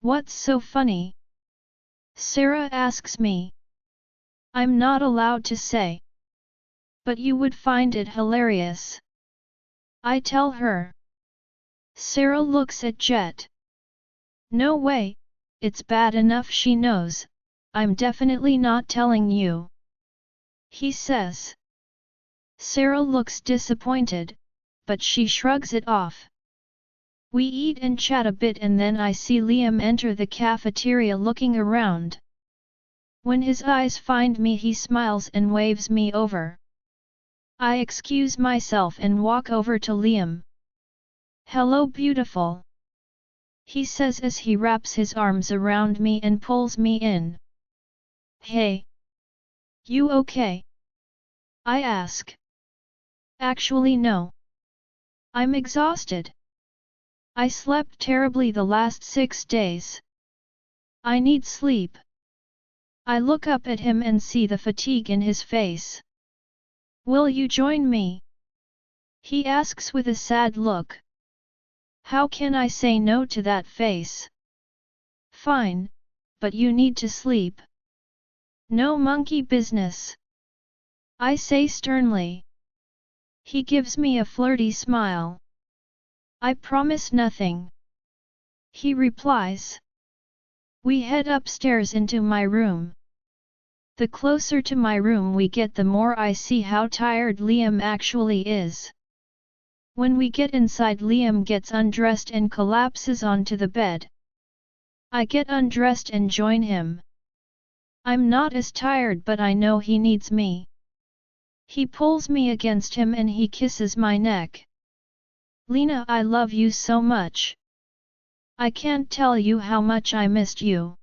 S1: What's so funny? Sarah asks me. I'm not allowed to say. But you would find it hilarious. I tell her. Sarah looks at Jet. No way, it's bad enough she knows, I'm definitely not telling you. He says. Sarah looks disappointed, but she shrugs it off. We eat and chat a bit and then I see Liam enter the cafeteria looking around. When his eyes find me he smiles and waves me over. I excuse myself and walk over to Liam. Hello beautiful. He says as he wraps his arms around me and pulls me in. Hey. You okay? I ask. Actually no. I'm exhausted. I slept terribly the last 6 days. I need sleep. I look up at him and see the fatigue in his face. Will you join me? He asks with a sad look. How can I say no to that face? Fine, but you need to sleep. No monkey business. I say sternly. He gives me a flirty smile. I promise nothing. He replies. We head upstairs into my room. The closer to my room we get, the more I see how tired Liam actually is. When we get inside, Liam gets undressed and collapses onto the bed. I get undressed and join him. I'm not as tired, but I know he needs me. He pulls me against him and he kisses my neck. Lena, I love you so much. I can't tell you how much I missed you.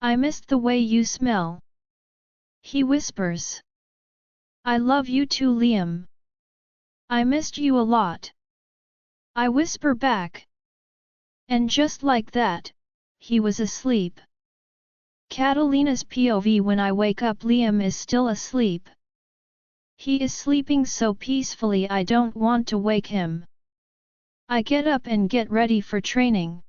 S1: I missed the way you smell. He whispers. I love you too, Liam. I missed you a lot. I whisper back. And just like that, he was asleep. Catalina's POV: when I wake up, Liam is still asleep. He is sleeping so peacefully I don't want to wake him. I get up and get ready for training.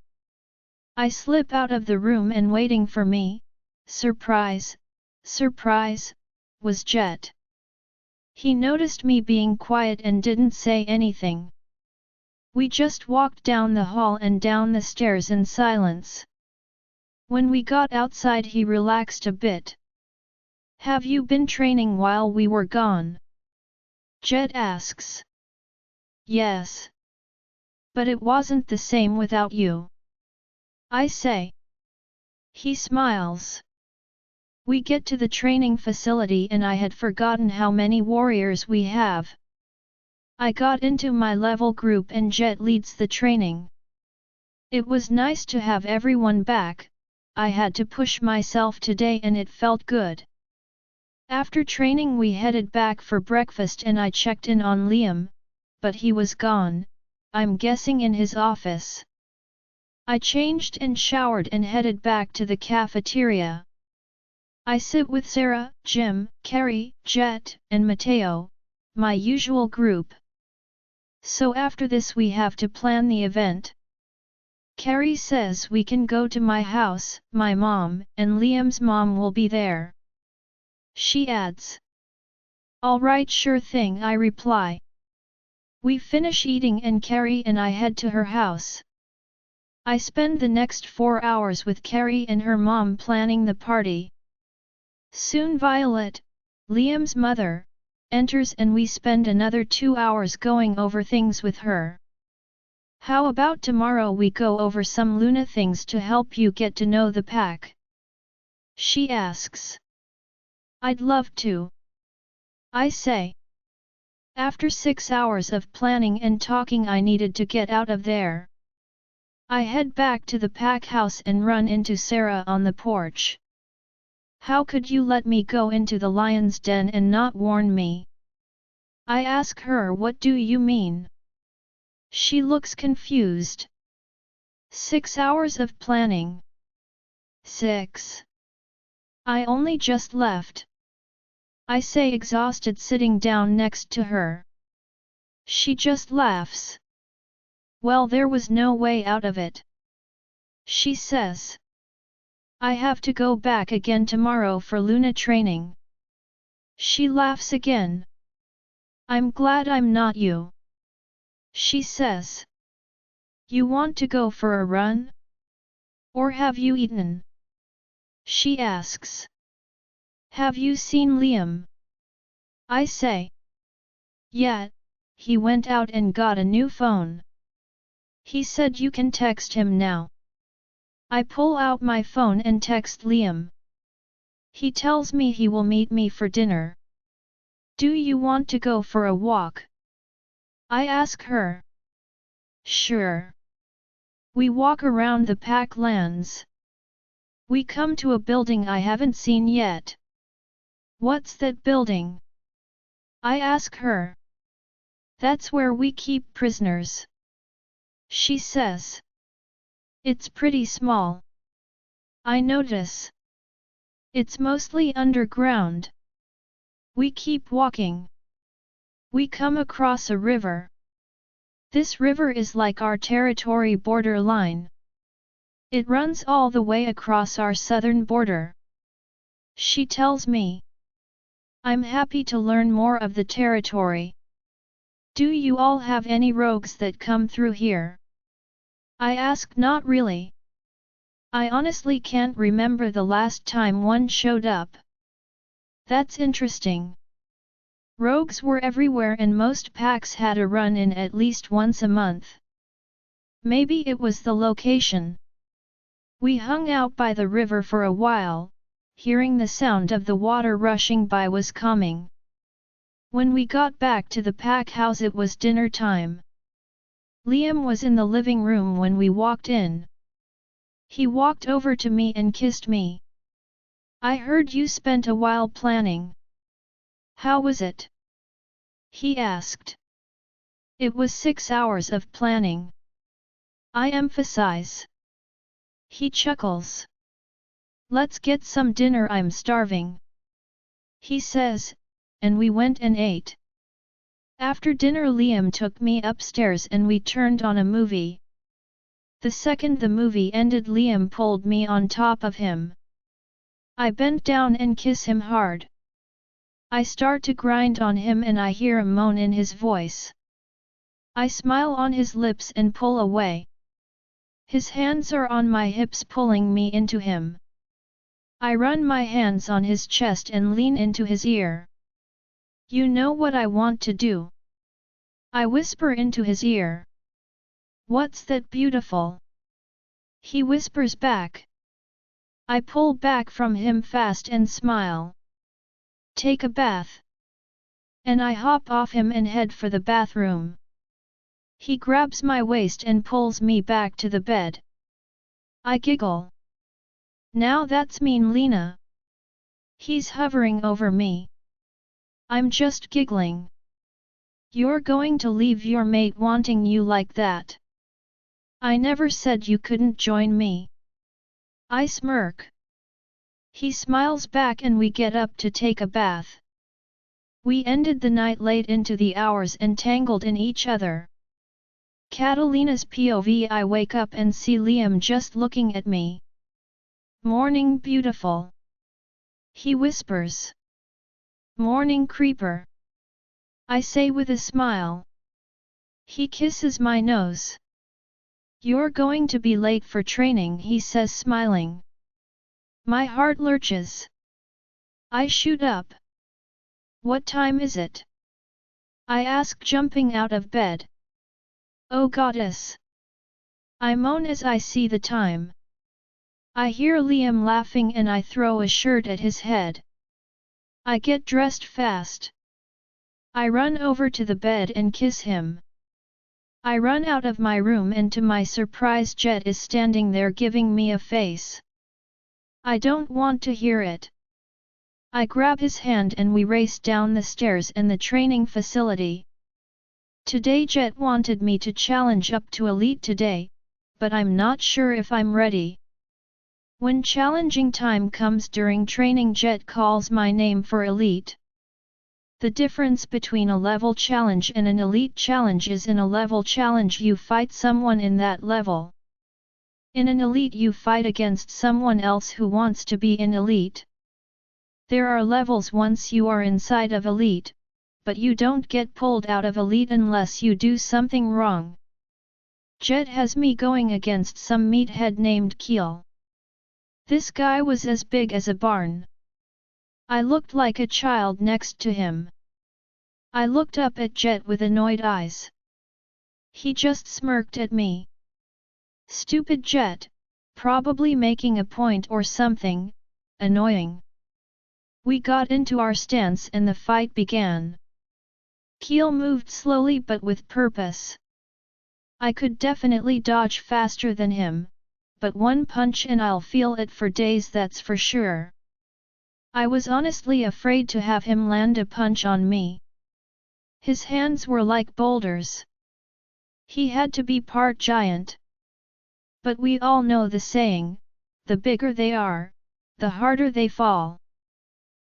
S1: I slip out of the room and waiting for me, surprise, surprise, was Jet. He noticed me being quiet and didn't say anything. We just walked down the hall and down the stairs in silence. When we got outside, he relaxed a bit. Have you been training while we were gone? Jet asks. Yes. But it wasn't the same without you. I say. He smiles. We get to the training facility and I had forgotten how many warriors we have. I got into my level group and Jet leads the training. It was nice to have everyone back. I had to push myself today and it felt good. After training we headed back for breakfast and I checked in on Liam, but he was gone, I'm guessing in his office. I changed and showered and headed back to the cafeteria. I sit with Sarah, Jim, Carrie, Jet, and Mateo, my usual group. So after this we have to plan the event. Carrie says we can go to my house, my mom and Liam's mom will be there. She adds. Alright, sure thing, I reply. We finish eating and Carrie and I head to her house. I spend the next 4 hours with Carrie and her mom planning the party. Soon Violet, Liam's mother, enters and we spend another 2 hours going over things with her. How about tomorrow we go over some Luna things to help you get to know the pack? She asks. I'd love to. I say. After 6 hours of planning and talking I needed to get out of there. I head back to the pack house and run into Sarah on the porch. How could you let me go into the lion's den and not warn me? I ask her, what do you mean? She looks confused. 6 hours of planning. 6. I only just left. I say, exhausted, sitting down next to her. She just laughs. Well, there was no way out of it. She says. I have to go back again tomorrow for Luna training. She laughs again. I'm glad I'm not you. She says. You want to go for a run? Or have you eaten? She asks. Have you seen Liam? I say. Yeah, he went out and got a new phone. He said you can text him now. I pull out my phone and text Liam. He tells me he will meet me for dinner. Do you want to go for a walk? I ask her. Sure. We walk around the pack lands. We come to a building I haven't seen yet. What's that building? I ask her. That's where we keep prisoners. She says. It's pretty small. I notice. It's mostly underground. We keep walking. We come across a river. This river is like our territory border line. It runs all the way across our southern border. She tells me. I'm happy to learn more of the territory. Do you all have any rogues that come through here? I asked. Not really. I honestly can't remember the last time one showed up. That's interesting. Rogues were everywhere and most packs had a run-in at least once a month. Maybe it was the location. We hung out by the river for a while, hearing the sound of the water rushing by was calming. When we got back to the pack house it was dinner time. Liam was in the living room when we walked in. He walked over to me and kissed me. I heard you spent a while planning. How was it? He asked. It was 6 hours of planning. I emphasize. He chuckles. Let's get some dinner, I'm starving. He says, and we went and ate. After dinner Liam took me upstairs and we turned on a movie. The second the movie ended Liam pulled me on top of him. I bent down and kiss him hard. I start to grind on him and I hear a moan in his voice. I smile on his lips and pull away. His hands are on my hips pulling me into him. I run my hands on his chest and lean into his ear. You know what I want to do? I whisper into his ear. What's that beautiful? He whispers back. I pull back from him fast and smile. Take a bath. And I hop off him and head for the bathroom. He grabs my waist and pulls me back to the bed. I giggle. Now that's mean, Lena. He's hovering over me. I'm just giggling. You're going to leave your mate wanting you like that? I never said you couldn't join me. I smirk. He smiles back and we get up to take a bath. We ended the night late into the hours and tangled in each other. Catalina's POV. I wake up and see Liam just looking at me. Morning, beautiful. He whispers. Morning, creeper. I say with a smile. He kisses my nose. You're going to be late for training, he says, smiling. My heart lurches. I shoot up. What time is it? I ask, jumping out of bed. Oh goddess! I moan as I see the time. I hear Liam laughing and I throw a shirt at his head. I get dressed fast. I run over to the bed and kiss him. I run out of my room and to my surprise Jet is standing there giving me a face. I don't want to hear it. I grab his hand and we race down the stairs and the training facility. Today Jet wanted me to challenge up to elite today, but I'm not sure if I'm ready. When challenging time comes during training, Jet calls my name for elite. The difference between a level challenge and an elite challenge is in a level challenge you fight someone in that level. In an elite you fight against someone else who wants to be in elite. There are levels once you are inside of elite, but you don't get pulled out of elite unless you do something wrong. Jet has me going against some meathead named Keel. This guy was as big as a barn. I looked like a child next to him. I looked up at Jet with annoyed eyes. He just smirked at me. Stupid Jet, probably making a point or something, annoying. We got into our stance and the fight began. Keel moved slowly but with purpose. I could definitely dodge faster than him, but one punch and I'll feel it for days, that's for sure. I was honestly afraid to have him land a punch on me. His hands were like boulders. He had to be part giant. But we all know the saying, the bigger they are, the harder they fall.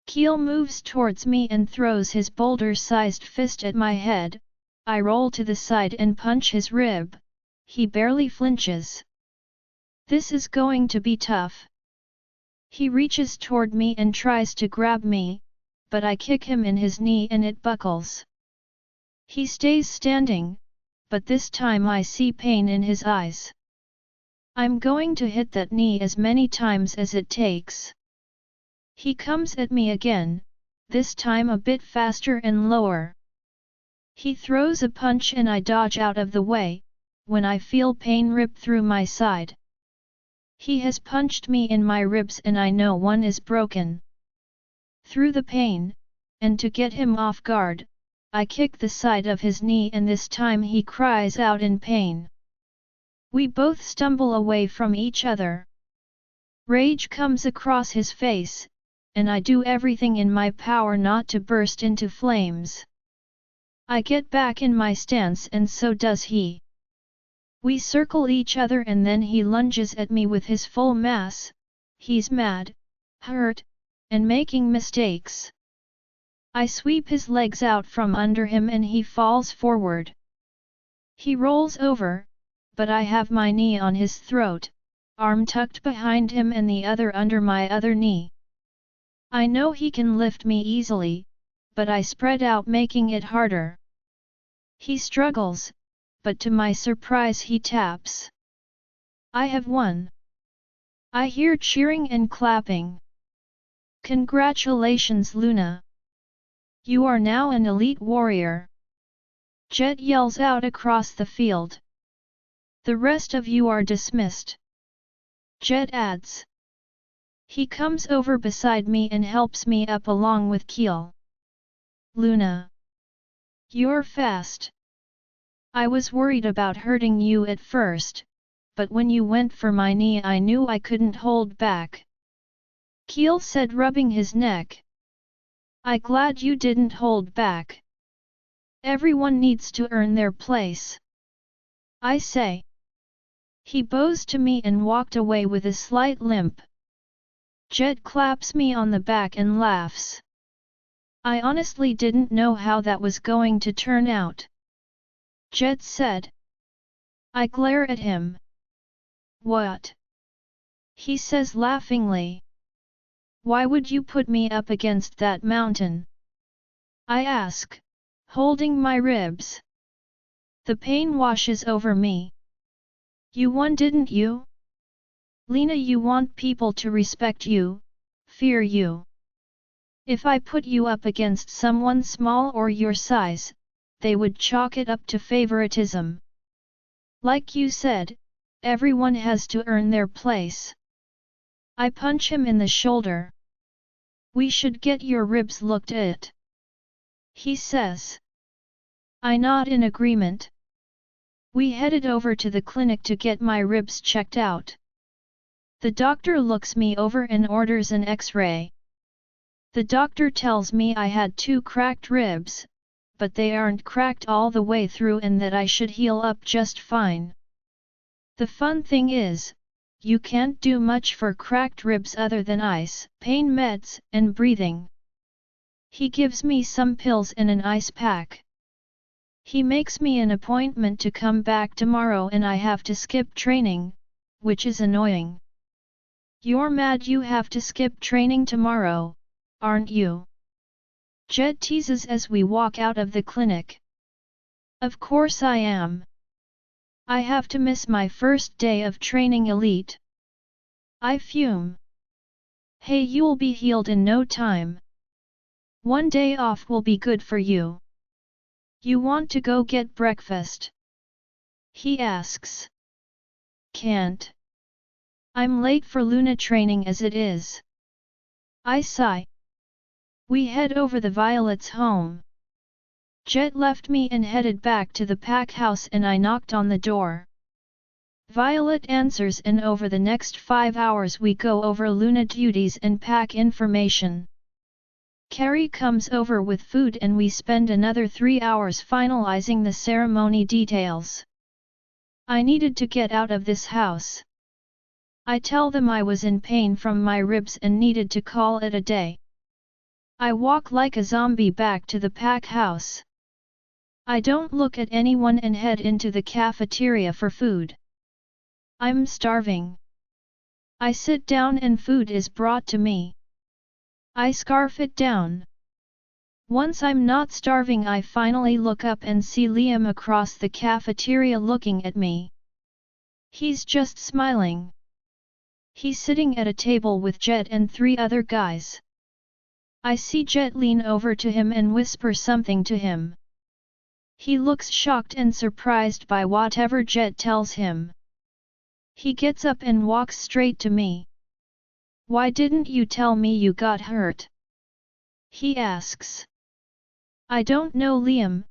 S1: Keel moves towards me and throws his boulder-sized fist at my head. I roll to the side and punch his rib. He barely flinches. This is going to be tough. He reaches toward me and tries to grab me, but I kick him in his knee and it buckles. He stays standing, but this time I see pain in his eyes. I'm going to hit that knee as many times as it takes. He comes at me again, this time a bit faster and lower. He throws a punch and I dodge out of the way, when I feel pain rip through my side. He has punched me in my ribs and I know one is broken. Through the pain, and to get him off guard, I kick the side of his knee and this time he cries out in pain. We both stumble away from each other. Rage comes across his face, and I do everything in my power not to burst into flames. I get back in my stance and so does he. We circle each other and then he lunges at me with his full mass. He's mad, hurt, and making mistakes. I sweep his legs out from under him and he falls forward. He rolls over, but I have my knee on his throat, arm tucked behind him and the other under my other knee. I know he can lift me easily, but I spread out making it harder. He struggles, but to my surprise he taps. I have won. I hear cheering and clapping. Congratulations Luna! You are now an elite warrior. Jet yells out across the field. The rest of you are dismissed. Jet adds. He comes over beside me and helps me up along with Keel. Luna! You're fast. I was worried about hurting you at first, but when you went for my knee I knew I couldn't hold back. Keel said rubbing his neck. I'm glad you didn't hold back. Everyone needs to earn their place. I say. He bows to me and walked away with a slight limp. Jet claps me on the back and laughs. I honestly didn't know how that was going to turn out. Jet said. I glare at him. What? He says laughingly. Why would you put me up against that mountain? I ask, holding my ribs. The pain washes over me. You won didn't you? Lena, you want people to respect you, fear you. If I put you up against someone small or your size, they would chalk it up to favoritism. Like you said, everyone has to earn their place. I punch him in the shoulder. We should get your ribs looked at. He says. I nod in agreement. We headed over to the clinic to get my ribs checked out. The doctor looks me over and orders an X-ray. The doctor tells me I had 2 cracked ribs, but they aren't cracked all the way through and that I should heal up just fine. The fun thing is, you can't do much for cracked ribs other than ice, pain meds, and breathing. He gives me some pills and an ice pack. He makes me an appointment to come back tomorrow and I have to skip training, which is annoying. You're mad you have to skip training tomorrow, aren't you? Jet teases as we walk out of the clinic. Of course I am. I have to miss my first day of training elite. I fume. Hey, you'll be healed in no time. 1 day off will be good for you. You want to go get breakfast? He asks. Can't. I'm late for Luna training as it is. I sigh. We head over the Violet's home. Jet left me and headed back to the pack house and I knocked on the door. Violet answers and over the next 5 hours we go over Luna duties and pack information. Carrie comes over with food and we spend another 3 hours finalizing the ceremony details. I needed to get out of this house. I tell them I was in pain from my ribs and needed to call it a day. I walk like a zombie back to the pack house. I don't look at anyone and head into the cafeteria for food. I'm starving. I sit down and food is brought to me. I scarf it down. Once I'm not starving, I finally look up and see Liam across the cafeteria looking at me. He's just smiling. He's sitting at a table with Jet and 3 other guys. I see Jet lean over to him and whisper something to him. He looks shocked and surprised by whatever Jet tells him. He gets up and walks straight to me. Why didn't you tell me you got hurt? He asks. I don't know, Liam,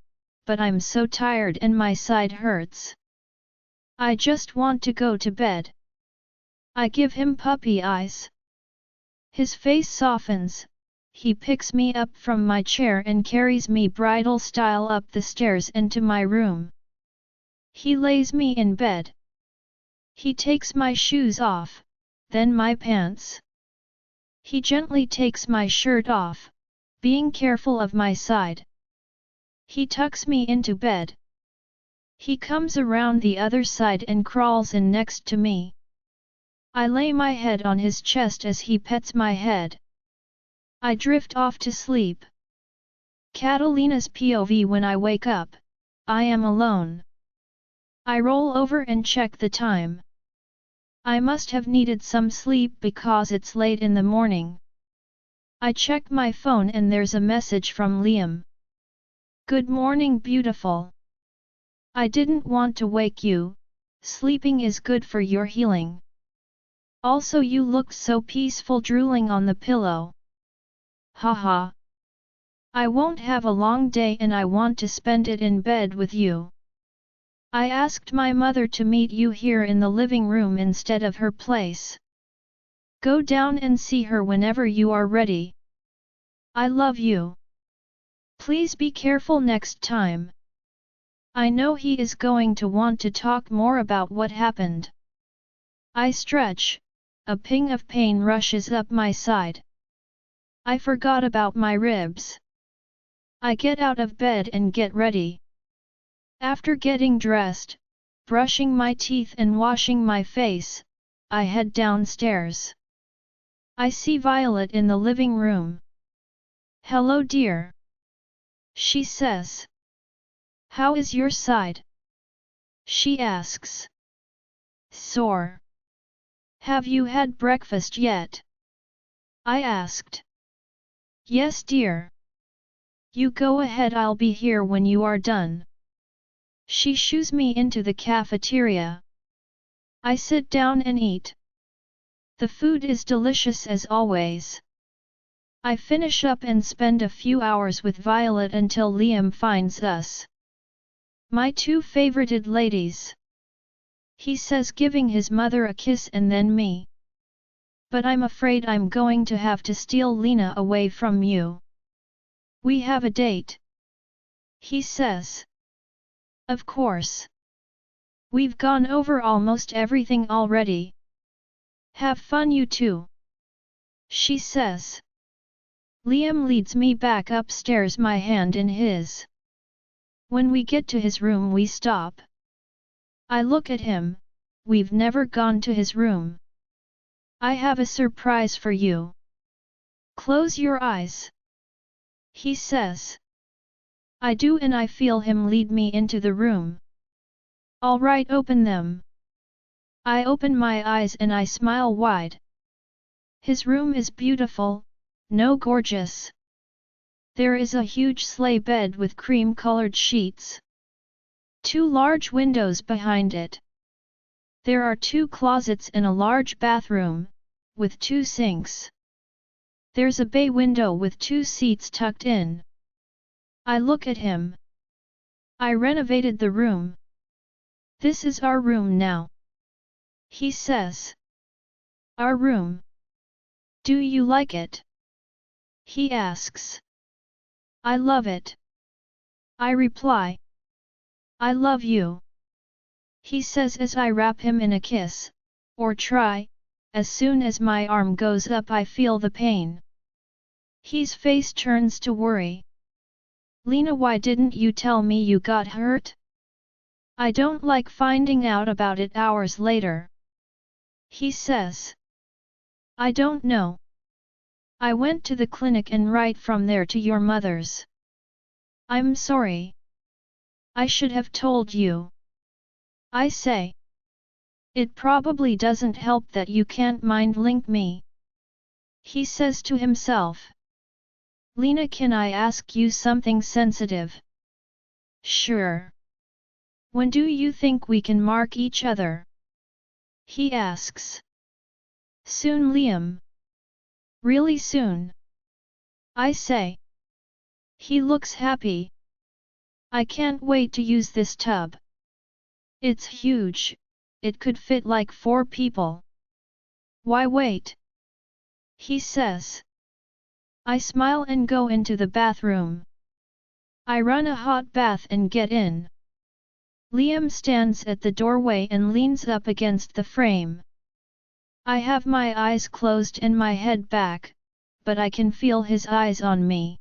S1: but I'm so tired and my side hurts. I just want to go to bed. I give him puppy eyes. His face softens. He picks me up from my chair and carries me bridal style up the stairs and to my room. He lays me in bed. He takes my shoes off, then my pants. He gently takes my shirt off, being careful of my side. He tucks me into bed. He comes around the other side and crawls in next to me. I lay my head on his chest as he pets my head. I drift off to sleep. Catalina's POV: when I wake up, I am alone. I roll over and check the time. I must have needed some sleep because it's late in the morning. I check my phone and there's a message from Liam. Good morning, beautiful. I didn't want to wake you. Sleeping is good for your healing. Also, you look so peaceful drooling on the pillow. Haha. I won't have a long day and I want to spend it in bed with you. I asked my mother to meet you here in the living room instead of her place. Go down and see her whenever you are ready. I love you. Please be careful next time. I know he is going to want to talk more about what happened. I stretch. A ping of pain rushes up my side. I forgot about my ribs. I get out of bed and get ready. After getting dressed, brushing my teeth and washing my face, I head downstairs. I see Violet in the living room. Hello, dear. She says. How is your side? She asks. Sore. Have you had breakfast yet? I asked. Yes, dear. You go ahead, I'll be here when you are done. She shoos me into the cafeteria. I sit down and eat. The food is delicious as always. I finish up and spend a few hours with Violet until Liam finds us. My 2 favorited ladies. He says, giving his mother a kiss and then me. But I'm afraid I'm going to have to steal Lena away from you. We have a date. He says. Of course. We've gone over almost everything already. Have fun, you two. She says. Liam leads me back upstairs, my hand in his. When we get to his room we stop. I look at him. We've never gone to his room. I have a surprise for you. Close your eyes. He says. I do, and I feel him lead me into the room. All right, open them. I open my eyes and I smile wide. His room is beautiful, no gorgeous. There is a huge sleigh bed with cream-colored sheets. 2 large windows behind it. There are 2 closets and a large bathroom, with 2 sinks. There's a bay window with 2 seats tucked in. I look at him. I renovated the room. This is our room now. He says. Our room. Do you like it? He asks. I love it. I reply. I love you. He says as I wrap him in a kiss, or try. As soon as my arm goes up I feel the pain. His face turns to worry. Lena, why didn't you tell me you got hurt? I don't like finding out about it hours later. He says. I don't know. I went to the clinic and right from there to your mother's. I'm sorry. I should have told you. I say. It probably doesn't help that you can't mind link me. He says to himself. Lena, can I ask you something sensitive? Sure. When do you think we can mark each other? He asks. Soon, Liam. Really soon? I say. He looks happy. I can't wait to use this tub. It's huge, it could fit like 4 people. Why wait? He says. I smile and go into the bathroom. I run a hot bath and get in. Liam stands at the doorway and leans up against the frame. I have my eyes closed and my head back, but I can feel his eyes on me.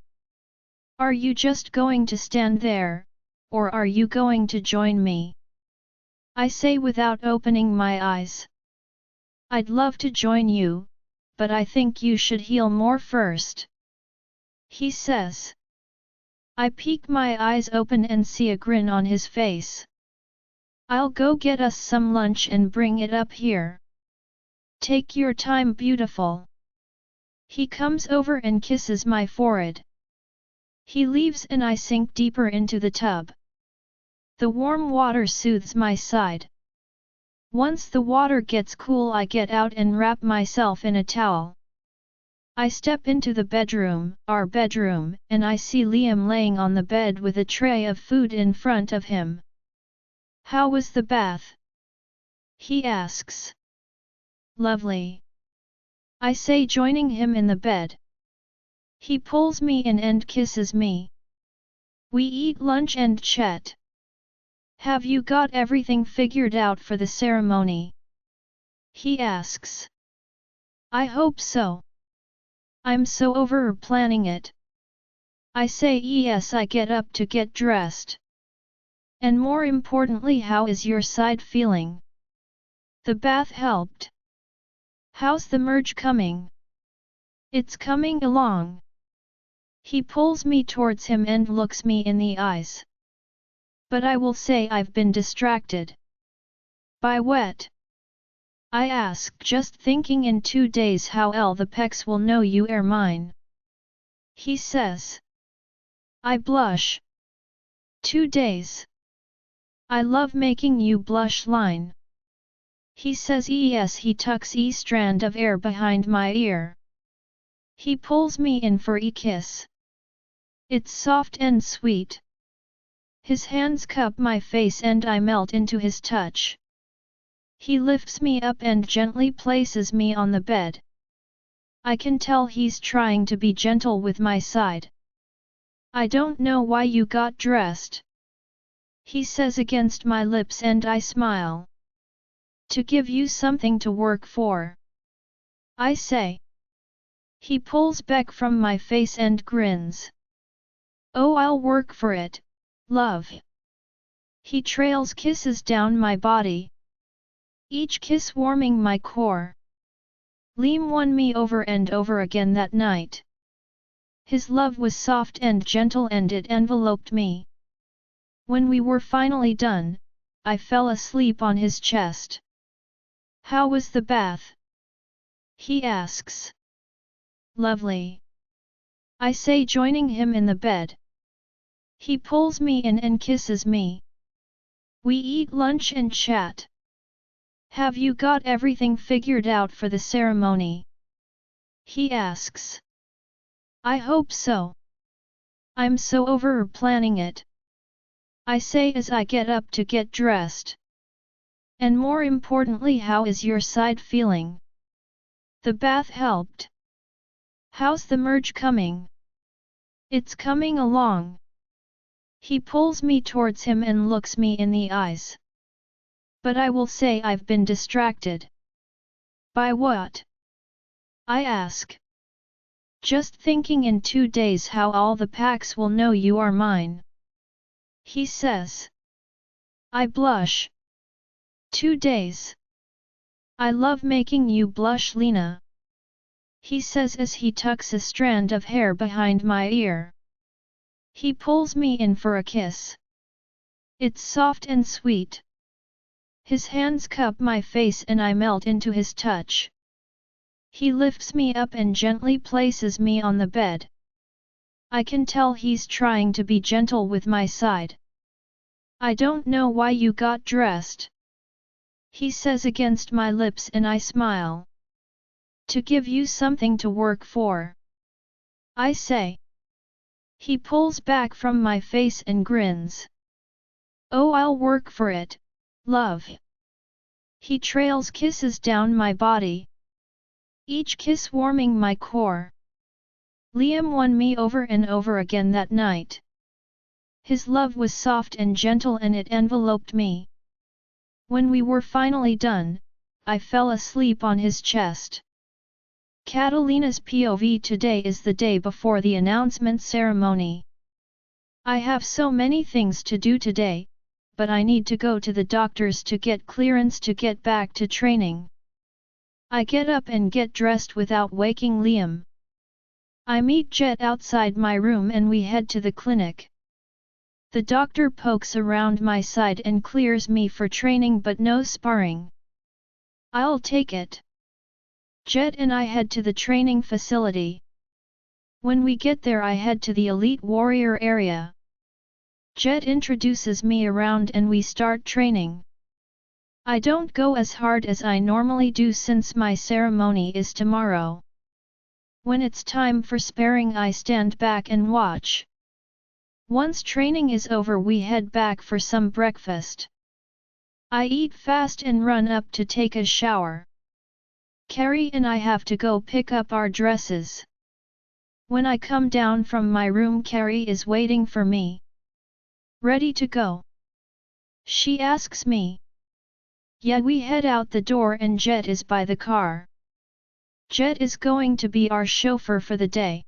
S1: Are you just going to stand there, or are you going to join me? I say without opening my eyes. I'd love to join you, but I think you should heal more first. He says. I peek my eyes open and see a grin on his face. I'll go get us some lunch and bring it up here. Take your time, beautiful. He comes over and kisses my forehead. He leaves and I sink deeper into the tub. The warm water soothes my side. Once the water gets cool, I get out and wrap myself in a towel. I step into the bedroom, our bedroom, and I see Liam laying on the bed with a tray of food in front of him. How was the bath? He asks. Lovely. I say, joining him in the bed. He pulls me in and kisses me. We eat lunch and chat. Have you got everything figured out for the ceremony? He asks. I hope so. I'm so over planning it. I say yes. I get up to get dressed. And more importantly, how is your side feeling? The bath helped. How's the merge coming? It's coming along. He pulls me towards him and looks me in the eyes. But I will say I've been distracted. By what? I ask, just thinking in 2 days how the pecs will know you are mine. He says. I blush. 2 days. I love making you blush line. He says yes. He tucks a strand of hair behind my ear. He pulls me in for a kiss. It's soft and sweet. His hands cup my face and I melt into his touch. He lifts me up and gently places me on the bed. I can tell he's trying to be gentle with my side. I don't know why you got dressed. He says against my lips and I smile. To give you something to work for. I say. He pulls back from my face and grins. Oh, I'll work for it, love. He trails kisses down my body. Each kiss warming my core. Liam won me over and over again that night. His love was soft and gentle and it enveloped me. When we were finally done, I fell asleep on his chest. How was the bath? He asks. Lovely. I say, joining him in the bed. He pulls me in and kisses me. We eat lunch and chat. Have you got everything figured out for the ceremony? He asks. I hope so. I'm so over planning it. I say as I get up to get dressed. And more importantly, how is your side feeling? The bath helped. How's the merge coming? It's coming along. He pulls me towards him and looks me in the eyes. But I will say I've been distracted. By what? I ask. Just thinking in 2 days how all the packs will know you are mine. He says. I blush. 2 days. I love making you blush, Lena. He says as he tucks a strand of hair behind my ear. He pulls me in for a kiss. It's soft and sweet. His hands cup my face and I melt into his touch. He lifts me up and gently places me on the bed. I can tell he's trying to be gentle with my side. I don't know why you got dressed, he says against my lips, and I smile. To give you something to work for, I say. He pulls back from my face and grins. Oh, I'll work for it, love. He trails kisses down my body, each kiss warming my core. Liam won me over and over again that night. His love was soft and gentle and it enveloped me. When we were finally done, I fell asleep on his chest. Catalina's POV: today is the day before the announcement ceremony. I have so many things to do today, but I need to go to the doctors to get clearance to get back to training. I get up and get dressed without waking Liam. I meet Jet outside my room and we head to the clinic. The doctor pokes around my side and clears me for training, but no sparring. I'll take it. Jet and I head to the training facility. When we get there, I head to the elite warrior area. Jet introduces me around and we start training. I don't go as hard as I normally do since my ceremony is tomorrow. When it's time for sparring, I stand back and watch. Once training is over, we head back for some breakfast. I eat fast and run up to take a shower. Carrie and I have to go pick up our dresses. When I come down from my room, Carrie is waiting for me. Ready to go? She asks me. Yeah, we head out the door and Jet is by the car. Jet is going to be our chauffeur for the day,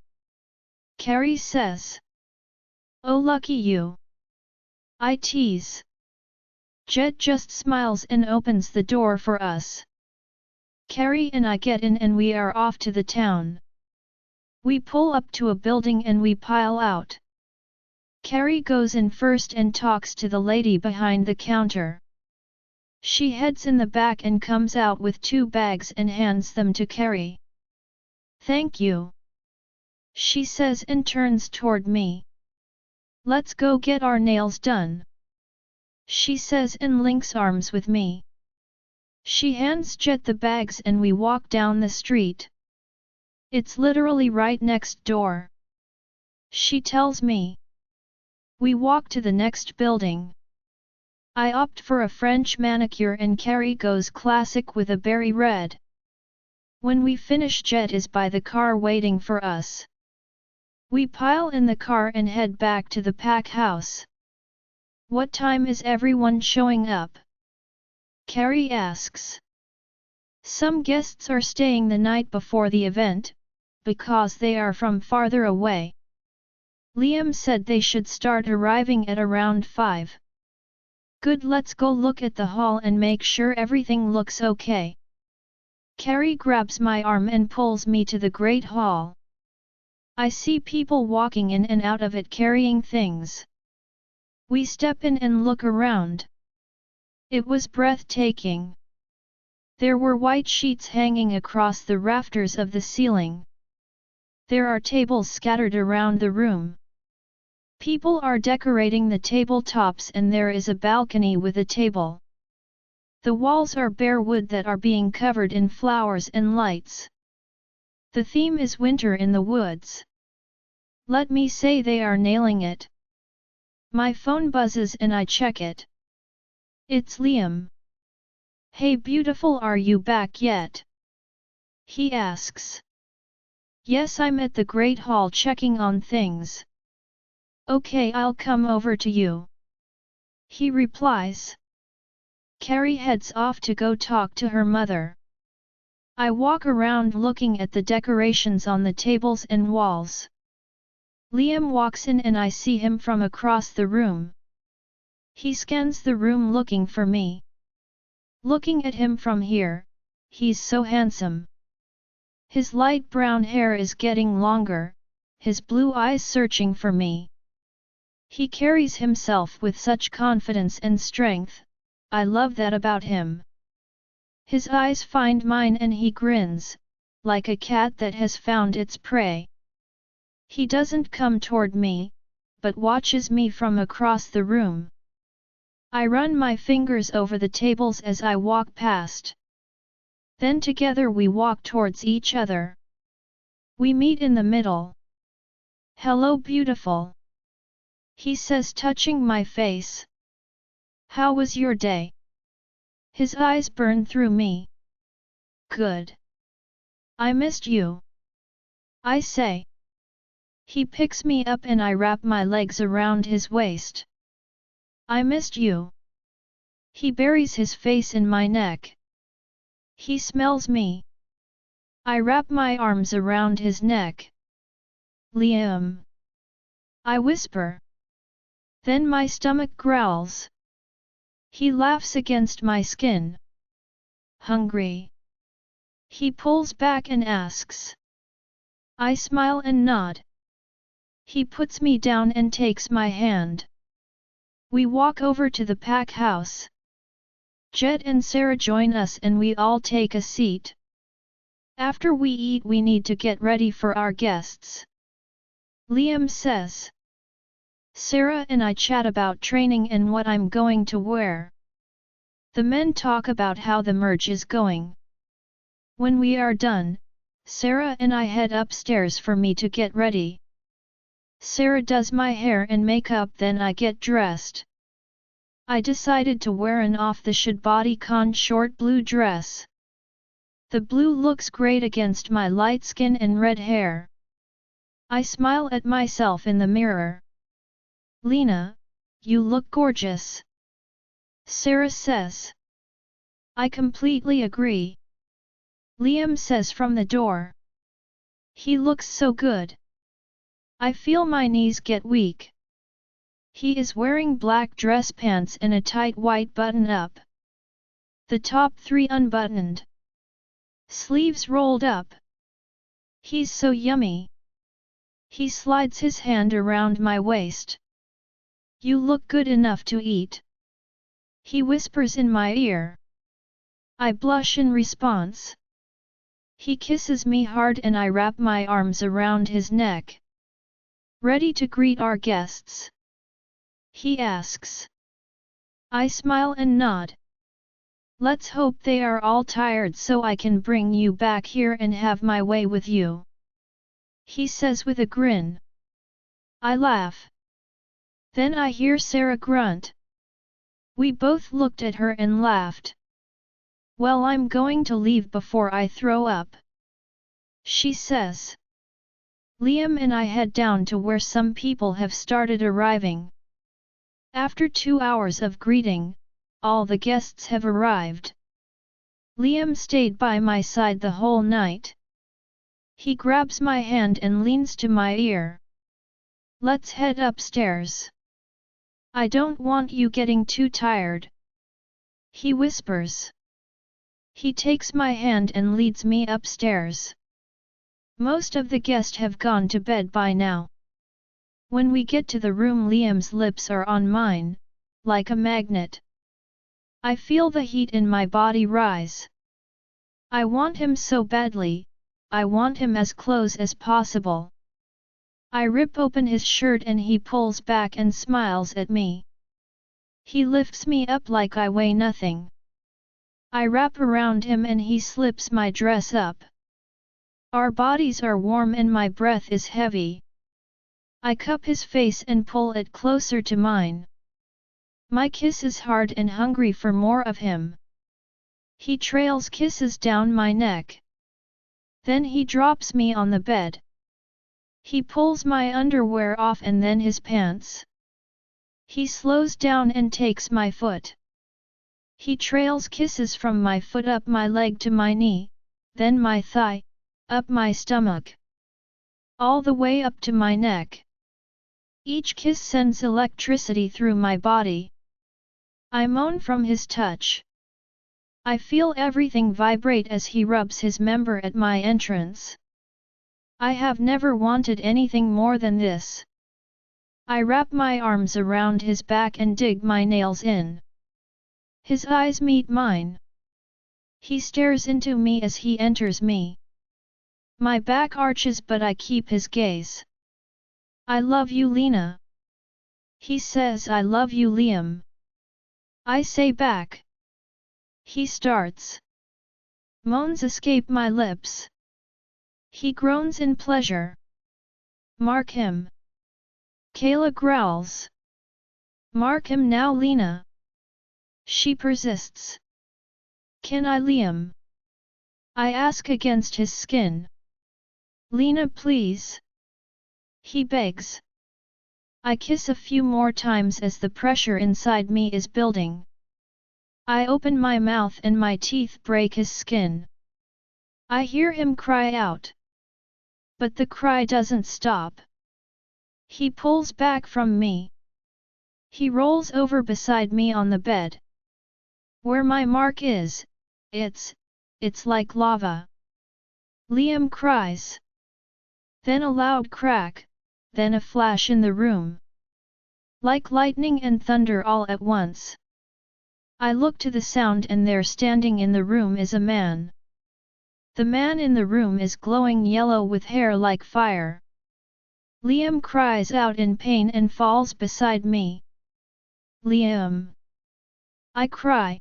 S1: Carrie says. Oh, lucky you, I tease. Jet just smiles and opens the door for us. Carrie and I get in and we are off to the town. We pull up to a building and we pile out. Carrie goes in first and talks to the lady behind the counter. She heads in the back and comes out with 2 bags and hands them to Carrie. Thank you, she says and turns toward me. Let's go get our nails done, she says and links arms with me. She hands Jet the bags and we walk down the street. It's literally right next door, she tells me. We walk to the next building. I opt for a French manicure and Carrie goes classic with a berry red. When we finish, Jet is by the car waiting for us. We pile in the car and head back to the pack house. What time is everyone showing up? Carrie asks. Some guests are staying the night before the event, because they are from farther away. Liam said they should start arriving at around 5. Good, let's go look at the hall and make sure everything looks okay. Carrie grabs my arm and pulls me to the great hall. I see people walking in and out of it carrying things. We step in and look around. It was breathtaking. There were white sheets hanging across the rafters of the ceiling. There are tables scattered around the room. People are decorating the tabletops and there is a balcony with a table. The walls are bare wood that are being covered in flowers and lights. The theme is winter in the woods. Let me say they are nailing it. My phone buzzes and I check it. It's Liam. Hey beautiful, are you back yet? He asks. Yes, I'm at the Great Hall checking on things. Okay, I'll come over to you, he replies. Carrie heads off to go talk to her mother. I walk around looking at the decorations on the tables and walls. Liam walks in and I see him from across the room. He scans the room looking for me. Looking at him from here, he's so handsome. His light brown hair is getting longer, his blue eyes searching for me. He carries himself with such confidence and strength. I love that about him. His eyes find mine and he grins, like a cat that has found its prey. He doesn't come toward me, but watches me from across the room. I run my fingers over the tables as I walk past. Then together we walk towards each other. We meet in the middle. "Hello, beautiful," he says, touching my face. "How was your day?" His eyes burn through me. "Good. I missed you," I say. He picks me up and I wrap my legs around his waist. "I missed you." He buries his face in my neck. He smells me. I wrap my arms around his neck. "Liam," I whisper. Then my stomach growls. He laughs against my skin. "Hungry?" He pulls back and asks. I smile and nod. He puts me down and takes my hand. We walk over to the pack house. Jet and Sarah join us and we all take a seat. After we eat we need to get ready for our guests. Liam says. Sarah and I chat about training and what I'm going to wear. The men talk about how the merge is going. When we are done, Sarah and I head upstairs for me to get ready. Sarah does my hair and makeup, then I get dressed. I decided to wear an off-the-shed bodycon short blue dress. The blue looks great against my light skin and red hair. I smile at myself in the mirror. "Lena, you look gorgeous," Sarah says. I completely agree. Liam says from the door. "He looks so good." I feel my knees get weak. He is wearing black dress pants and a tight white button-up. The top 3 unbuttoned. Sleeves rolled up. He's so yummy. He slides his hand around my waist. "You look good enough to eat," he whispers in my ear. I blush in response. He kisses me hard and I wrap my arms around his neck. "Ready to greet our guests?" he asks. I smile and nod. "Let's hope they are all tired so I can bring you back here and have my way with you," he says with a grin. I laugh. Then I hear Sarah grunt. We both looked at her and laughed. "Well, I'm going to leave before I throw up," she says. Liam and I head down to where some people have started arriving. After 2 hours of greeting, all the guests have arrived. Liam stayed by my side the whole night. He grabs my hand and leans to my ear. "Let's head upstairs. I don't want you getting too tired," he whispers. He takes my hand and leads me upstairs. Most of the guests have gone to bed by now. When we get to the room, Liam's lips are on mine, like a magnet. I feel the heat in my body rise. I want him so badly, I want him as close as possible. I rip open his shirt and he pulls back and smiles at me. He lifts me up like I weigh nothing. I wrap around him and he slips my dress up. Our bodies are warm and my breath is heavy. I cup his face and pull it closer to mine. My kiss is hard and hungry for more of him. He trails kisses down my neck. Then he drops me on the bed. He pulls my underwear off and then his pants. He slows down and takes my foot. He trails kisses from my foot up my leg to my knee, then my thigh, up my stomach, all the way up to my neck. Each kiss sends electricity through my body. I moan from his touch. I feel everything vibrate as he rubs his member at my entrance. I have never wanted anything more than this. I wrap my arms around his back and dig my nails in. His eyes meet mine. He stares into me as he enters me. My back arches but I keep his gaze. I love you, Lena. He says I love you, Liam. I say back. He starts. Moans escape my lips. He groans in pleasure. Mark him. Kayla growls. Mark him now, Lena. She persists. Can I, Liam? I ask against his skin. Lena, please. He begs. I kiss a few more times as the pressure inside me is building. I open my mouth and my teeth break his skin. I hear him cry out. But the cry doesn't stop. He pulls back from me. He rolls over beside me on the bed. Where my mark is, it's like lava. Liam cries. Then a loud crack, then a flash in the room. Like lightning and thunder all at once. I look to the sound and there standing in the room is a man. The man in the room is glowing yellow with hair like fire. Liam cries out in pain and falls beside me. Liam! I cry.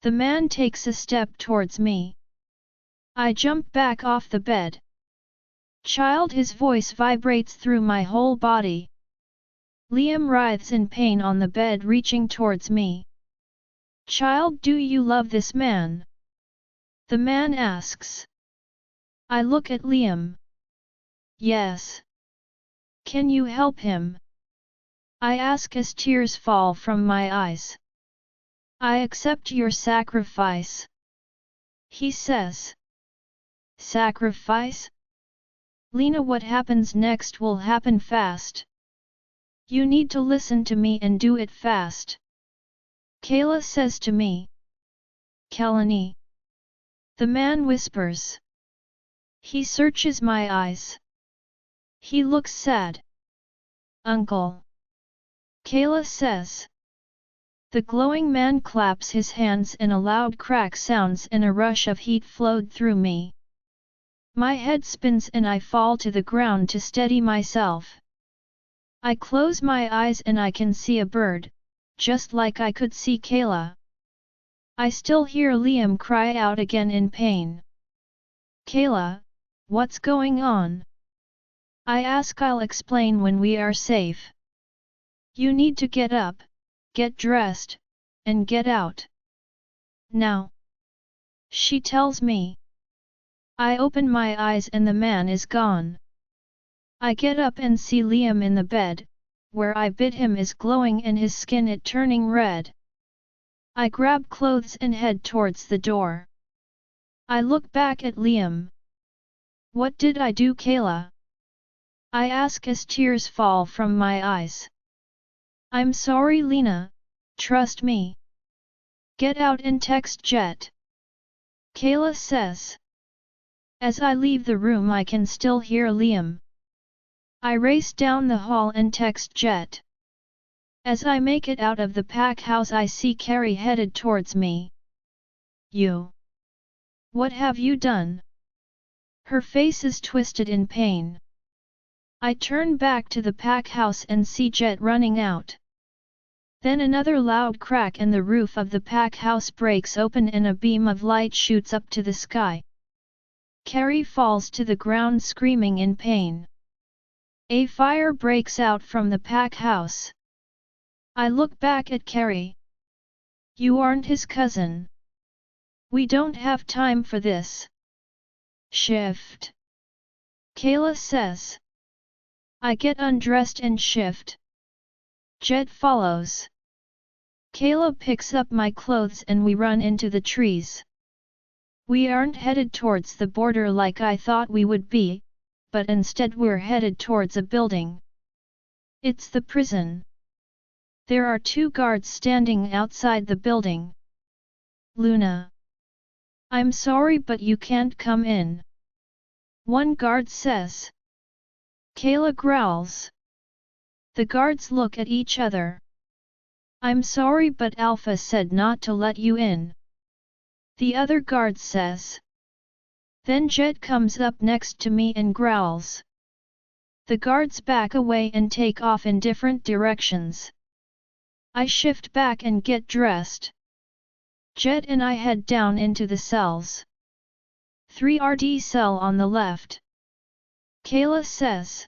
S1: The man takes a step towards me. I jump back off the bed. Child, his voice vibrates through my whole body. Liam writhes in pain on the bed reaching towards me. Child, do you love this man? The man asks. I look at Liam. Yes. Can you help him? I ask as tears fall from my eyes. I accept your sacrifice. He says. Sacrifice? Lena, what happens next will happen fast. You need to listen to me and do it fast. Kayla says to me. Kalani. The man whispers. He searches my eyes. He looks sad. Uncle. Kayla says. The glowing man claps his hands and a loud crack sounds and a rush of heat flowed through me. My head spins and I fall to the ground to steady myself. I close my eyes and I can see a bird, just like I could see Kayla. I still hear Liam cry out again in pain. Kayla, what's going on? I ask. I'll explain when we are safe. You need to get up, get dressed, and get out. Now. She tells me. I open my eyes and the man is gone. I get up and see Liam in the bed, where I bit him is glowing and his skin is turning red. I grab clothes and head towards the door. I look back at Liam. What did I do, Kayla? I ask as tears fall from my eyes. I'm sorry, Lena, trust me. Get out and text Jet. Kayla says. As I leave the room I can still hear Liam. I race down the hall and text Jet. As I make it out of the pack house I see Carrie headed towards me. You. What have you done? Her face is twisted in pain. I turn back to the pack house and see Jet running out. Then another loud crack and the roof of the pack house breaks open and a beam of light shoots up to the sky. Carrie falls to the ground screaming in pain. A fire breaks out from the pack house. I look back at Carrie. You aren't his cousin. We don't have time for this. Shift. Kayla says. I get undressed and shift. Jet follows. Kayla picks up my clothes and we run into the trees. We aren't headed towards the border like I thought we would be, but instead we're headed towards a building. It's the prison. There are 2 guards standing outside the building. Luna. I'm sorry but you can't come in. One guard says. Kayla growls. The guards look at each other. I'm sorry but Alpha said not to let you in. The other guard says. Then Jet comes up next to me and growls. The guards back away and take off in different directions. I shift back and get dressed. Jet and I head down into the cells. 3RD cell on the left. Kayla says.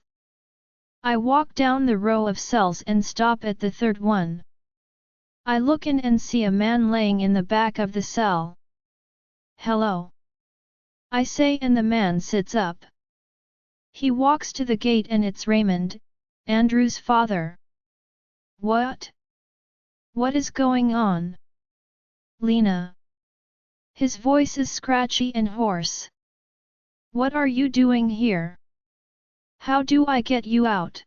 S1: I walk down the row of cells and stop at the third one. I look in and see a man laying in the back of the cell. Hello. I say and the man sits up. He walks to the gate and it's Raymond, Andrew's father. What? What is going on? Lena. His voice is scratchy and hoarse. What are you doing here? How do I get you out?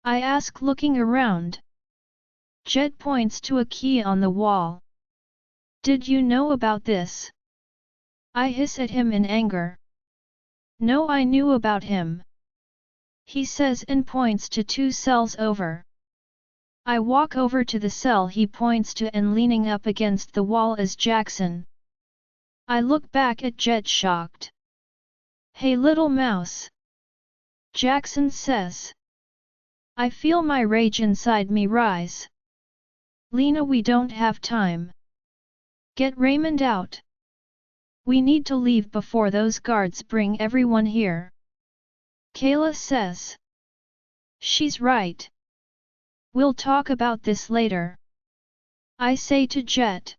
S1: I ask looking around. Jet points to a key on the wall. Did you know about this? I hiss at him in anger. No, I knew about him. He says and points to 2 cells over. I walk over to the cell he points to and leaning up against the wall is Jackson. I look back at Jet shocked. Hey little mouse. Jackson says. I feel my rage inside me rise. Lena, we don't have time. Get Raymond out. We need to leave before those guards bring everyone here. Kayla says. She's right. We'll talk about this later. I say to Jet.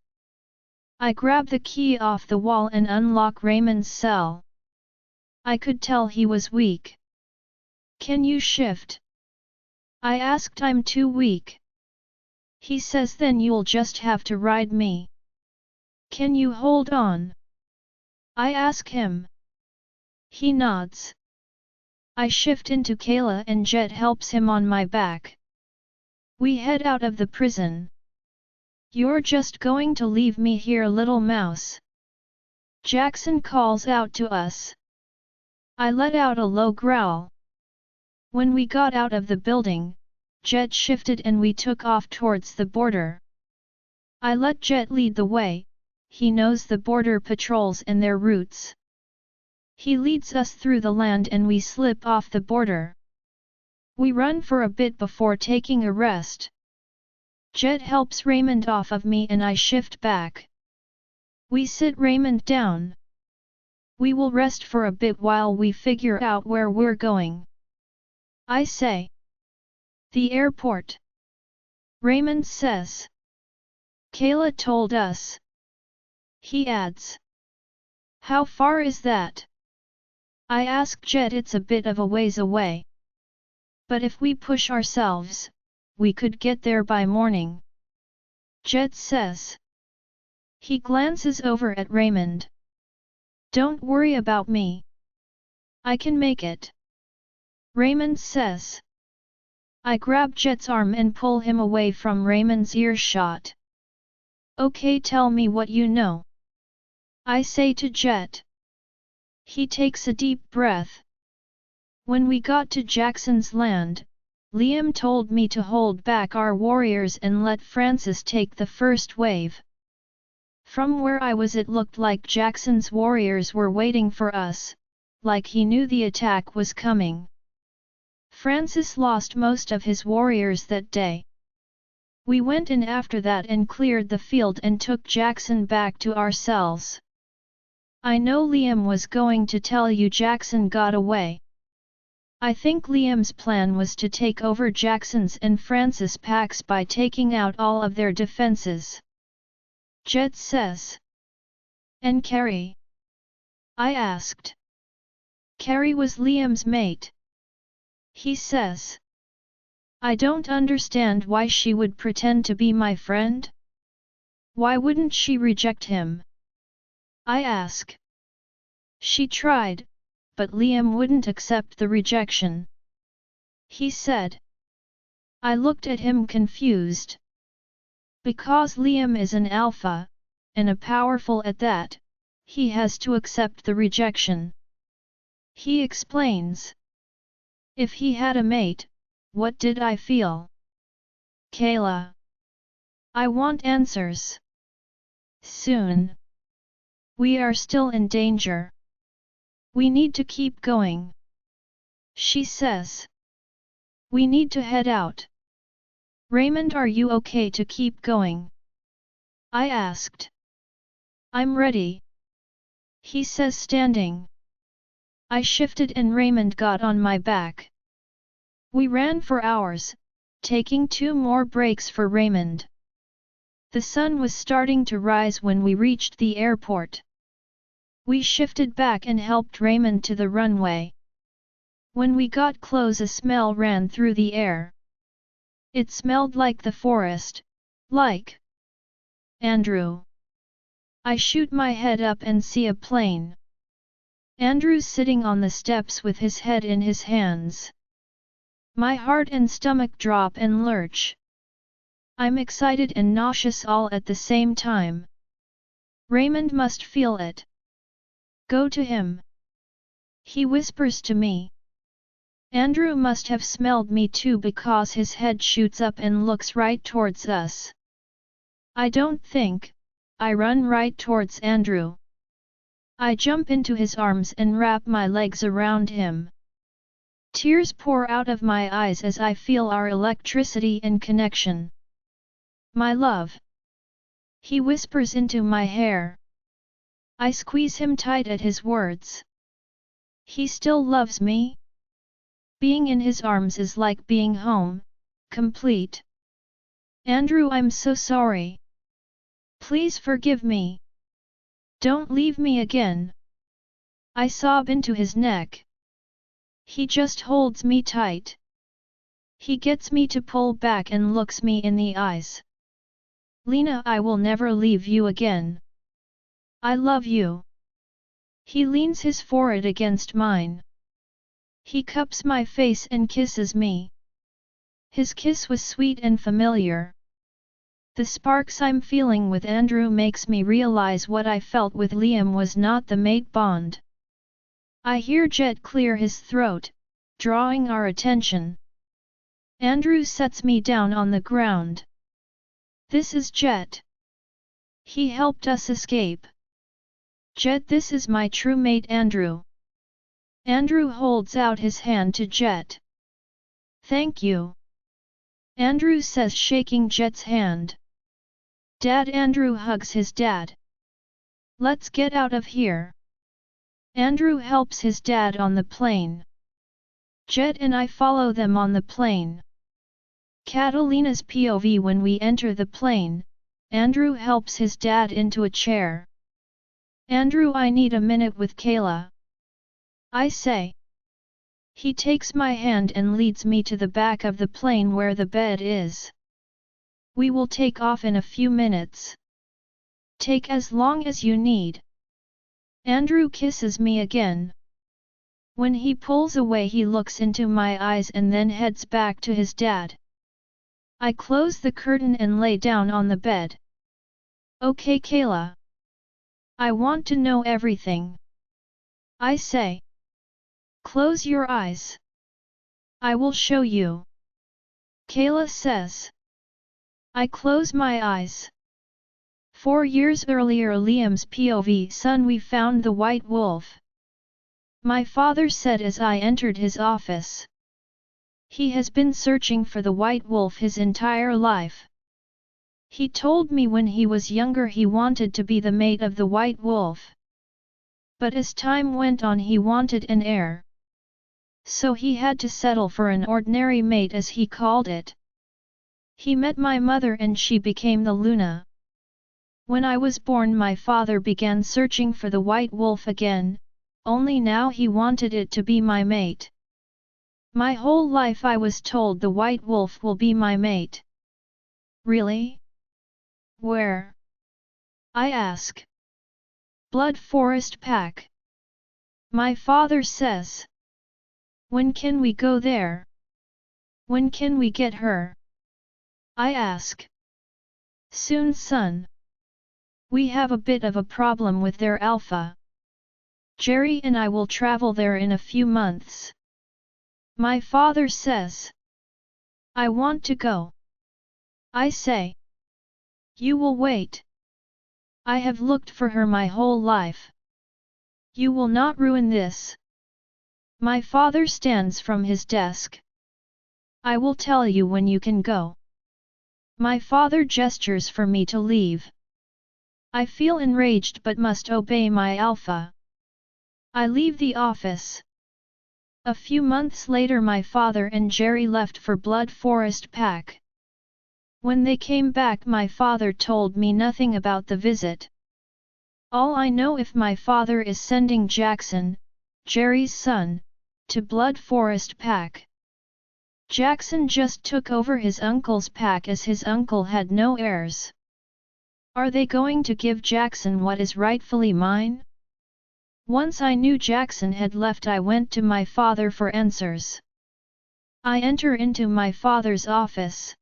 S1: I grab the key off the wall and unlock Raymond's cell. I could tell he was weak. Can you shift? I asked. I'm too weak. He says then you'll just have to ride me. Can you hold on? I ask him. He nods. I shift into Kayla and Jet helps him on my back. We head out of the prison. You're just going to leave me here, little mouse? Jackson calls out to us. I let out a low growl. When we got out of the building, Jet shifted and we took off towards the border. I let Jet lead the way. He knows the border patrols and their routes. He leads us through the land and we slip off the border. We run for a bit before taking a rest. Jet helps Raymond off of me and I shift back. We sit Raymond down. We will rest for a bit while we figure out where we're going. I say. The airport. Raymond says. Kayla told us. He adds. How far is that? I ask Jet. It's a bit of a ways away. But if we push ourselves, we could get there by morning. Jet says. He glances over at Raymond. Don't worry about me. I can make it. Raymond says. I grab Jet's arm and pull him away from Raymond's earshot. Okay, tell me what you know. I say to Jet. He takes a deep breath. When we got to Jackson's land, Liam told me to hold back our warriors and let Francis take the first wave. From where I was it looked like Jackson's warriors were waiting for us, like he knew the attack was coming. Francis lost most of his warriors that day. We went in after that and cleared the field and took Jackson back to our cells. I know Liam was going to tell you Jackson got away. I think Liam's plan was to take over Jackson's and Francis' packs by taking out all of their defenses. Jet says. And Carrie? I asked. Carrie was Liam's mate. He says. I don't understand why she would pretend to be my friend. Why wouldn't she reject him? I ask. She tried, but Liam wouldn't accept the rejection. He said. I looked at him confused. Because Liam is an alpha, and a powerful at that, he has to accept the rejection. He explains. If he had a mate, what did I feel? Kayla. I want answers. Soon. We are still in danger. We need to keep going. She says. We need to head out. Raymond, are you okay to keep going? I asked. I'm ready. He says, standing. I shifted and Raymond got on my back. We ran for hours, taking 2 more breaks for Raymond. The sun was starting to rise when we reached the airport. We shifted back and helped Raymond to the runway. When we got close, a smell ran through the air. It smelled like the forest, like Andrew. I shoot my head up and see a plane. Andrew sitting on the steps with his head in his hands. My heart and stomach drop and lurch. I'm excited and nauseous all at the same time. Raymond must feel it. Go to him. He whispers to me. Andrew must have smelled me too because his head shoots up and looks right towards us. I don't think. I run right towards Andrew. I jump into his arms and wrap my legs around him. Tears pour out of my eyes as I feel our electricity and connection. My love. He whispers into my hair. I squeeze him tight at his words. He still loves me? Being in his arms is like being home, complete. Andrew, I'm so sorry. Please forgive me. Don't leave me again. I sob into his neck. He just holds me tight. He gets me to pull back and looks me in the eyes. Lena, I will never leave you again. I love you. He leans his forehead against mine. He cups my face and kisses me. His kiss was sweet and familiar. The sparks I'm feeling with Andrew makes me realize what I felt with Liam was not the mate bond. I hear Jet clear his throat, drawing our attention. Andrew sets me down on the ground. This is Jet. He helped us escape. Jet, this is my true mate Andrew. Andrew holds out his hand to Jet. Thank you. Andrew says, shaking Jet's hand. Dad. Andrew hugs his dad. Let's get out of here. Andrew helps his dad on the plane. Jet and I follow them on the plane. Catalina's POV: when we enter the plane, Andrew helps his dad into a chair. Andrew, I need a minute with Kayla. I say. He takes my hand and leads me to the back of the plane where the bed is. We will take off in a few minutes. Take as long as you need. Andrew kisses me again. When he pulls away, he looks into my eyes and then heads back to his dad. I close the curtain and lay down on the bed. Okay, Kayla. I want to know everything. I say. Close your eyes. I will show you. Kayla says. I close my eyes. 4 years earlier, Liam's POV: son, we found the white wolf. My father said as I entered his office. He has been searching for the white wolf his entire life. He told me when he was younger he wanted to be the mate of the white wolf. But as time went on, he wanted an heir. So he had to settle for an ordinary mate, as he called it. He met my mother and she became the Luna. When I was born, my father began searching for the white wolf again, only now he wanted it to be my mate. My whole life I was told the white wolf will be my mate. Really? Where? I ask. Blood Forest Pack. My father says. When can we go there? When can we get her? I ask. Soon, son. We have a bit of a problem with their alpha. Jerry and I will travel there in a few months. My father says. I want to go. I say. You will wait. I have looked for her my whole life. You will not ruin this. My father stands from his desk. I will tell you when you can go. My father gestures for me to leave. I feel enraged but must obey my alpha. I leave the office. A few months later my father and Jerry left for Blood Forest Pack. When they came back my father told me nothing about the visit. All I know if my father is sending Jackson, Jerry's son, to Blood Forest Pack. Jackson just took over his uncle's pack as his uncle had no heirs. Are they going to give Jackson what is rightfully mine? Once I knew Jackson had left I went to my father for answers. I enter into my father's office.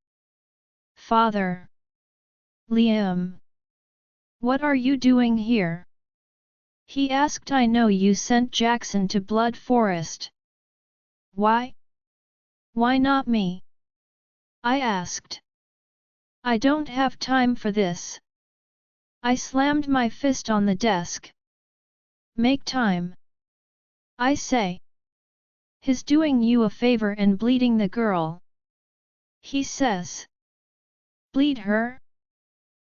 S1: Father. Liam. What are you doing here? He asked. I know you sent Jackson to Blood Forest. Why? Why not me? I asked. I don't have time for this. I slammed my fist on the desk. Make time. I say. He's doing you a favor and bleeding the girl. He says. Bleed her?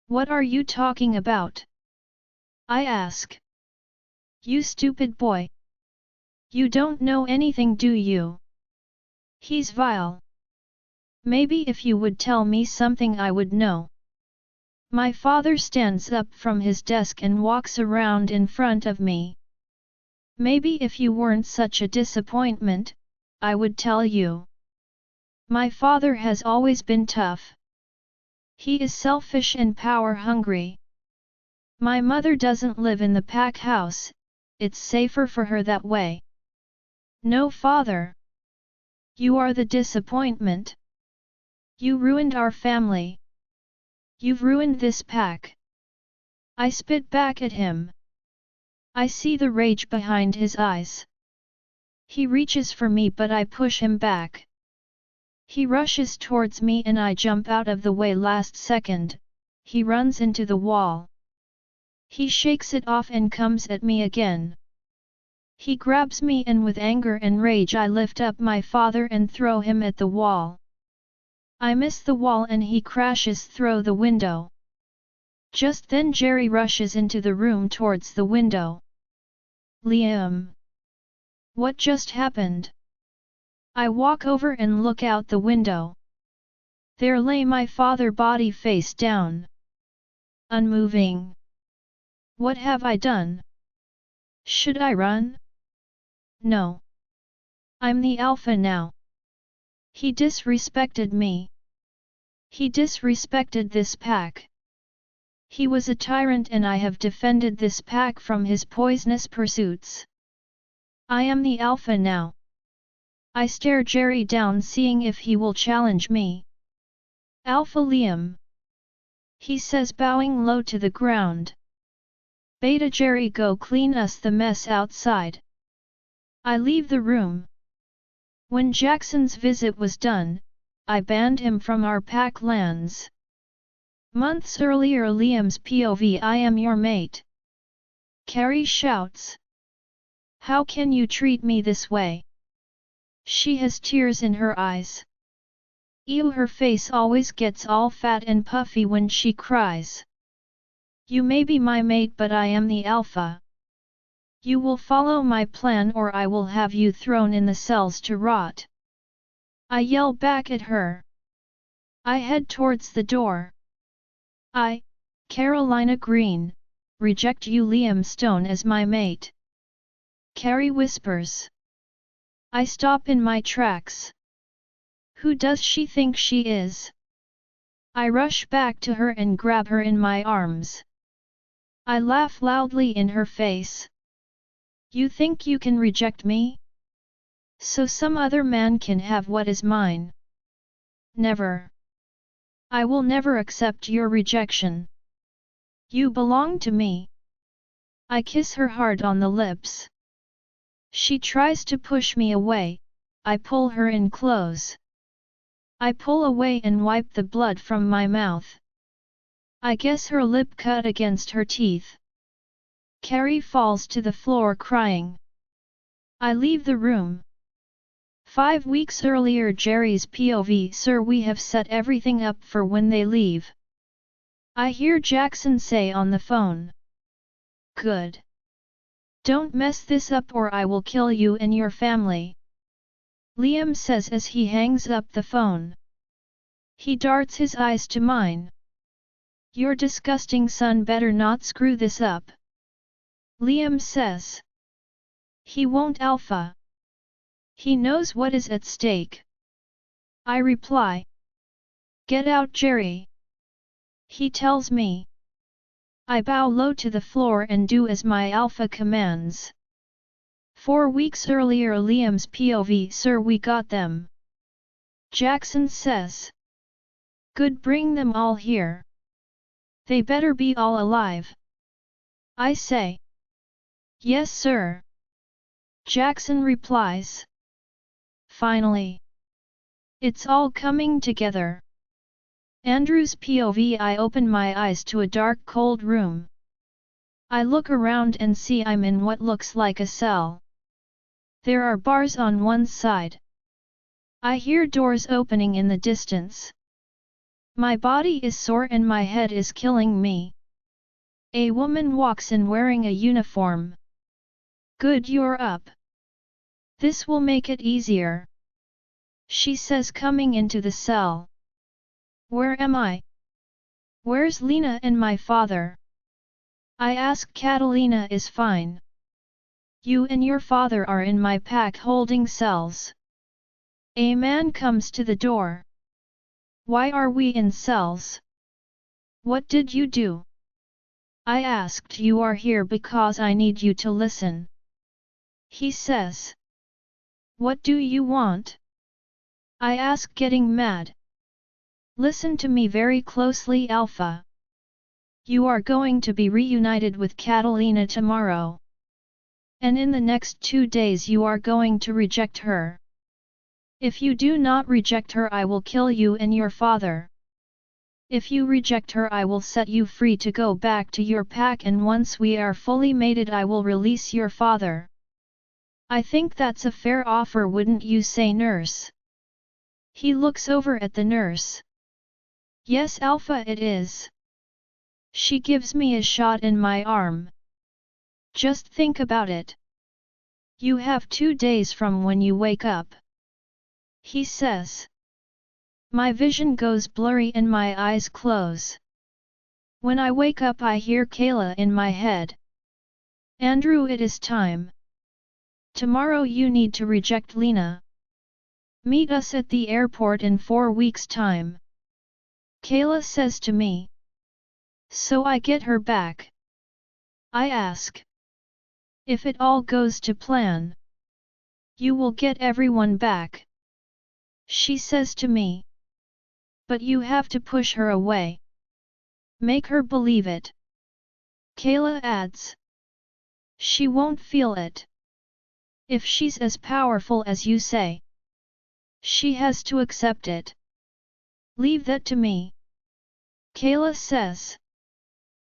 S1: What are you talking about? I ask. You stupid boy. You don't know anything, do you? He's vile. Maybe if you would tell me something I would know. My father stands up from his desk and walks around in front of me. Maybe if you weren't such a disappointment, I would tell you. My father has always been tough. He is selfish and power-hungry. My mother doesn't live in the pack house, it's safer for her that way. No, father. You are the disappointment. You ruined our family. You've ruined this pack. I spit back at him. I see the rage behind his eyes. He reaches for me but I push him back. He rushes towards me and I jump out of the way last second. He runs into the wall. He shakes it off and comes at me again. He grabs me and with anger and rage I lift up my father and throw him at the wall. I miss the wall and he crashes through the window. Just then Jerry rushes into the room towards the window. Liam. What just happened? I walk over and look out the window. There lay my father body face down. Unmoving. What have I done? Should I run? No. I'm the alpha now. He disrespected me. He disrespected this pack. He was a tyrant and I have defended this pack from his poisonous pursuits. I am the alpha now. I stare Jerry down seeing if he will challenge me. Alpha Liam. He says bowing low to the ground. Beta Jerry, go clean us the mess outside. I leave the room. When Jackson's visit was done, I banned him from our pack lands. Months earlier Liam's POV, I am your mate. Carrie shouts. How can you treat me this way? She has tears in her eyes. Ew, her face always gets all fat and puffy when she cries. You may be my mate but I am the alpha. You will follow my plan or I will have you thrown in the cells to rot. I yell back at her. I head towards the door. I, Carolina Green, reject you Liam Stone as my mate. Carrie whispers. I stop in my tracks. Who does she think she is? I rush back to her and grab her in my arms. I laugh loudly in her face. You think you can reject me? So some other man can have what is mine? Never. I will never accept your rejection. You belong to me. I kiss her hard on the lips. She tries to push me away, I pull her in close. I pull away and wipe the blood from my mouth. I guess her lip cut against her teeth. Carrie falls to the floor crying. I leave the room. 5 weeks earlier, Jerry's POV. Sir, we have set everything up for when they leave. I hear Jackson say on the phone. Good. Don't mess this up or I will kill you and your family. Liam says as he hangs up the phone. He darts his eyes to mine. Your disgusting son better not screw this up. Liam says. He won't, Alpha. He knows what is at stake. I reply. Get out, Jerry. He tells me. I bow low to the floor and do as my Alpha commands. 4 weeks earlier, Liam's POV. Sir, we got them. Jackson says. Good, bring them all here. They better be all alive. I say. Yes, sir. Jackson replies. Finally. It's all coming together. Andrew's POV. I open my eyes to a dark, cold room. I look around and see I'm in what looks like a cell. There are bars on one side. I hear doors opening in the distance. My body is sore and my head is killing me. A woman walks in wearing a uniform. Good, you're up. This will make it easier. She says, coming into the cell. Where am I? Where's Lena and my father? I ask. Catalina is fine. You and your father are in my pack holding cells. A man comes to the door. Why are we in cells? What did you do? I asked. You are here because I need you to listen. He says. What do you want? I ask, getting mad. Listen to me very closely, Alpha. You are going to be reunited with Catalina tomorrow. And in the next 2 days you are going to reject her. If you do not reject her, I will kill you and your father. If you reject her, I will set you free to go back to your pack, and once we are fully mated I will release your father. I think that's a fair offer, wouldn't you say, nurse? He looks over at the nurse. Yes, Alpha, it is. She gives me a shot in my arm. Just think about it. You have 2 days from when you wake up. He says. My vision goes blurry and my eyes close. When I wake up I hear Kayla in my head. Andrew, it is time. Tomorrow you need to reject Lena. Meet us at the airport in 4 weeks' time. Kayla says to me. So I get her back. I ask. If it all goes to plan, you will get everyone back. She says to me. But you have to push her away. Make her believe it. Kayla adds. She won't feel it. If she's as powerful as you say, she has to accept it. Leave that to me. Kayla says.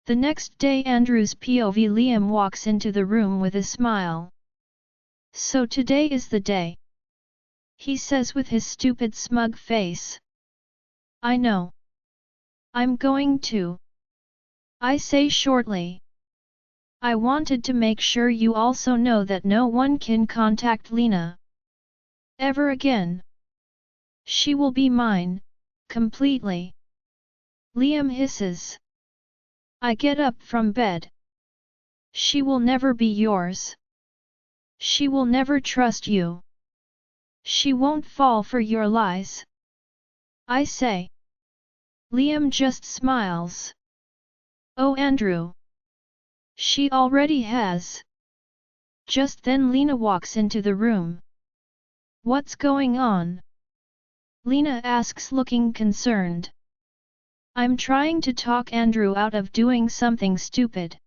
S1: The next day, Andrew's POV. Liam walks into the room with a smile. So today is the day. He says with his stupid smug face. I know. I'm going to. I say shortly. I wanted to make sure you also know that no one can contact Lena ever again. She will be mine, completely. Liam hisses. I get up from bed. She will never be yours. She will never trust you. She won't fall for your lies. I say. Liam just smiles. Oh, Andrew. She already has. Just then Lena walks into the room. What's going on? Lena asks, looking concerned. I'm trying to talk Andrew out of doing something stupid.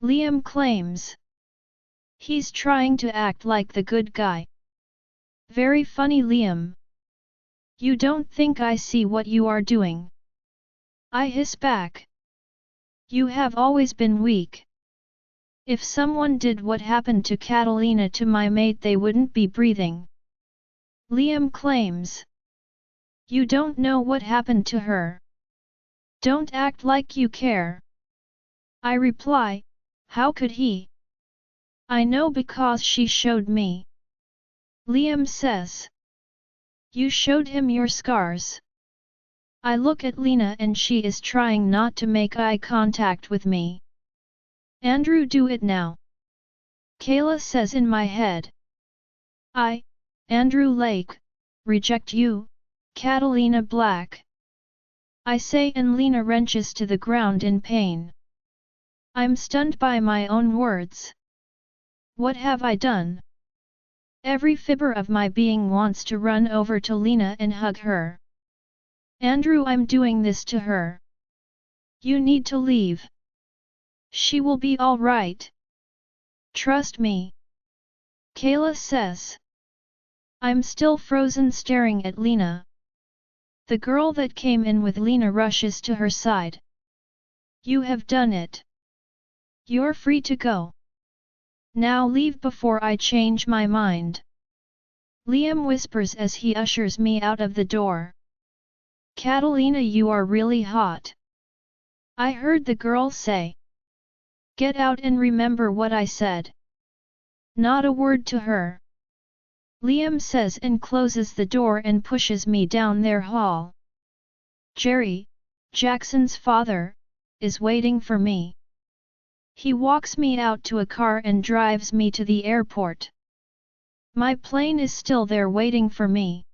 S1: Liam claims. He's trying to act like the good guy. Very funny, Liam. You don't think I see what you are doing? I hiss back. You have always been weak. If someone did what happened to Catalina to my mate, they wouldn't be breathing. Liam claims. You don't know what happened to her. Don't act like you care. I reply, how could he? I know because she showed me. Liam says. You showed him your scars. I look at Lena and she is trying not to make eye contact with me. Andrew, do it now. Kayla says in my head. Andrew Lake, reject you, Catalina Black. I say and Lena wrenches to the ground in pain. I'm stunned by my own words. What have I done? Every fiber of my being wants to run over to Lena and hug her. Andrew, I'm doing this to her. You need to leave. She will be all right. Trust me. Kayla says. I'm still frozen staring at Lena. The girl that came in with Lena rushes to her side. You have done it. You're free to go. Now leave before I change my mind. Liam whispers as he ushers me out of the door. Catalina, you are really hot. I heard the girl say. Get out and remember what I said. Not a word to her. Liam says and closes the door and pushes me down their hall. Jerry, Jackson's father, is waiting for me. He walks me out to a car and drives me to the airport. My plane is still there waiting for me.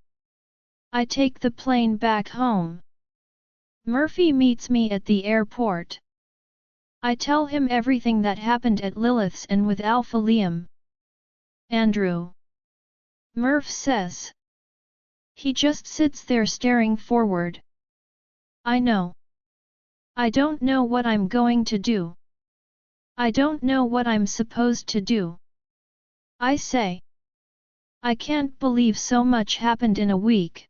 S1: I take the plane back home. Murphy meets me at the airport. I tell him everything that happened at Lilith's and with Alpha Liam. Andrew. Murph says. He just sits there staring forward. I know. I don't know what I'm going to do. I don't know what I'm supposed to do. I say. I can't believe so much happened in a week.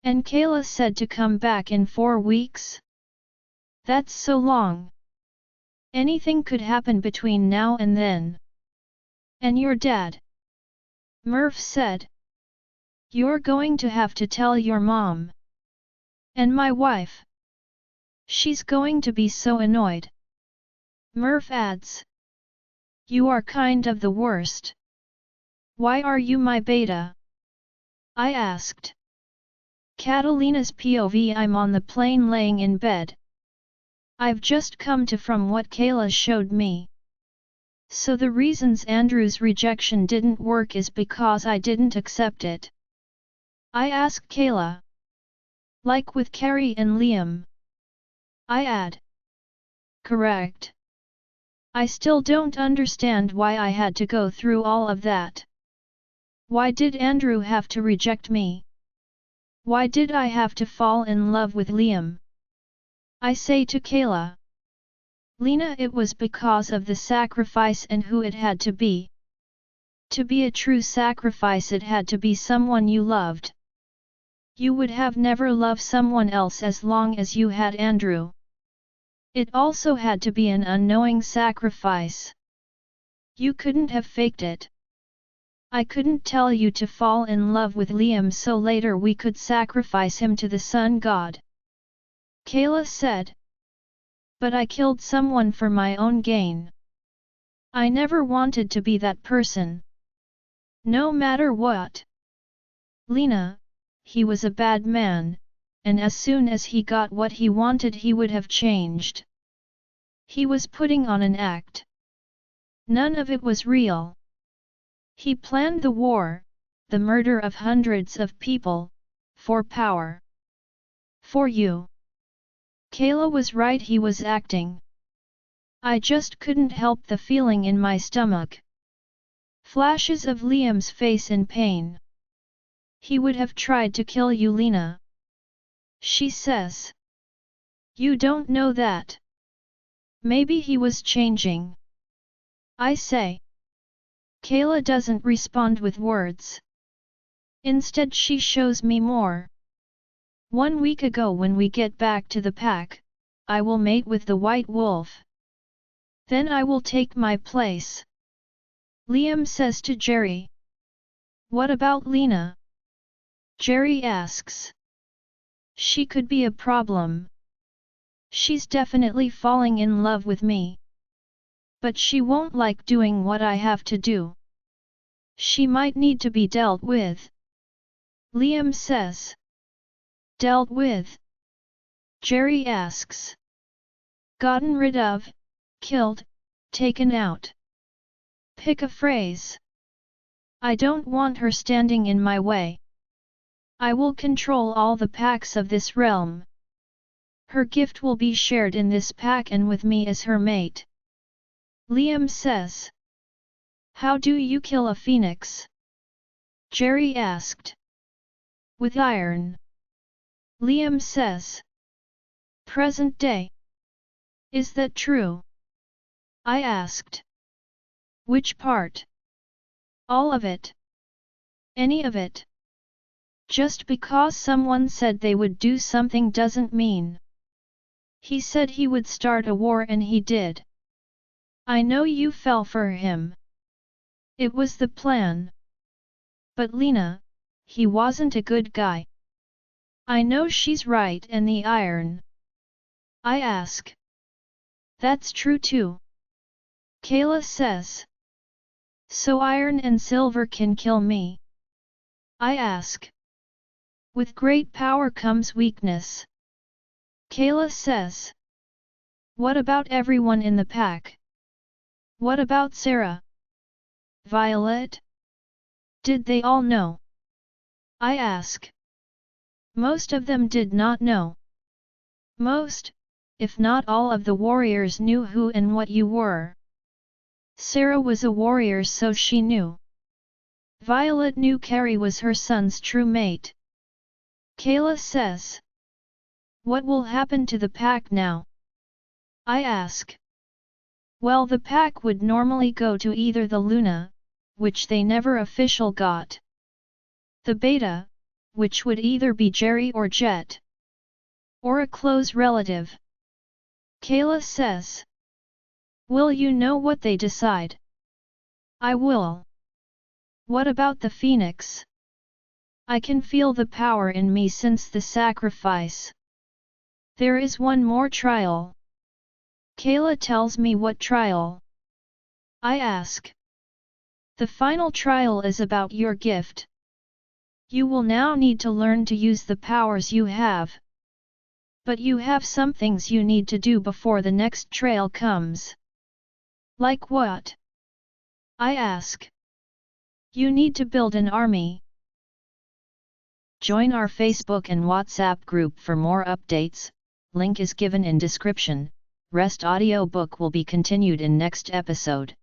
S1: And Kayla said to come back in 4 weeks? That's so long. Anything could happen between now and then. And your dad? Murph said. You're going to have to tell your mom. And my wife. She's going to be so annoyed. Murph adds. You are kind of the worst. Why are you my beta? I asked. Catalina's POV. I'm on the plane laying in bed. I've just come to from what Kayla showed me. So the reasons Andrew's rejection didn't work is because I didn't accept it. I ask Kayla. Like with Carrie and Liam. I add. Correct. I still don't understand why I had to go through all of that. Why did Andrew have to reject me? Why did I have to fall in love with Liam? I say to Kayla. Lena, it was because of the sacrifice and who it had to be. To be a true sacrifice, it had to be someone you loved. You would have never loved someone else as long as you had Andrew. It also had to be an unknowing sacrifice. You couldn't have faked it. I couldn't tell you to fall in love with Liam so later we could sacrifice him to the sun god. Kayla said. But I killed someone for my own gain. I never wanted to be that person. No matter what. Lena, he was a bad man, and as soon as he got what he wanted he would have changed. He was putting on an act. None of it was real. He planned the war, the murder of hundreds of people, for power. For you. Kayla was right, he was acting. I just couldn't help the feeling in my stomach. Flashes of Liam's face in pain. He would have tried to kill you, Lena. She says. You don't know that. Maybe he was changing. I say. Kayla doesn't respond with words. Instead she shows me more. 1 week ago when we get back to the pack, I will mate with the white wolf. Then I will take my place. Liam says to Jerry. What about Lena? Jerry asks. She could be a problem. She's definitely falling in love with me. But she won't like doing what I have to do. She might need to be dealt with. Liam says. Dealt with? Jerry asks. Gotten rid of, killed, taken out. Pick a phrase. I don't want her standing in my way. I will control all the packs of this realm. Her gift will be shared in this pack and with me as her mate. Liam says. How do you kill a phoenix? Jerry asked. With iron. Liam says. Present day. Is that true? I asked. Which part? All of it. Any of it. Just because someone said they would do something doesn't mean. He said he would start a war and he did. I know you fell for him. It was the plan. But Lena, he wasn't a good guy. I know she's right and the iron. I ask. That's true too. Kayla says. So iron and silver can kill me? I ask. With great power comes weakness. Kayla says. What about everyone in the pack? What about Sarah? Violet? Did they all know? I ask. Most of them did not know. Most, if not all of the warriors knew who and what you were. Sarah was a warrior so she knew. Violet knew Carrie was her son's true mate. Kayla says. What will happen to the pack now? I ask. Well, the pack would normally go to either the Luna, which they never official got. The Beta, which would either be Jerry or Jet. Or a close relative. Kayla says. Will you know what they decide? I will. What about the Phoenix? I can feel the power in me since the sacrifice. There is one more trial. Kayla tells me what trial. I ask. The final trial is about your gift. You will now need to learn to use the powers you have. But you have some things you need to do before the next trial comes. Like what? I ask. You need to build an army. Join our Facebook and WhatsApp group for more updates, link is given in description. Rest audiobook will be continued in next episode.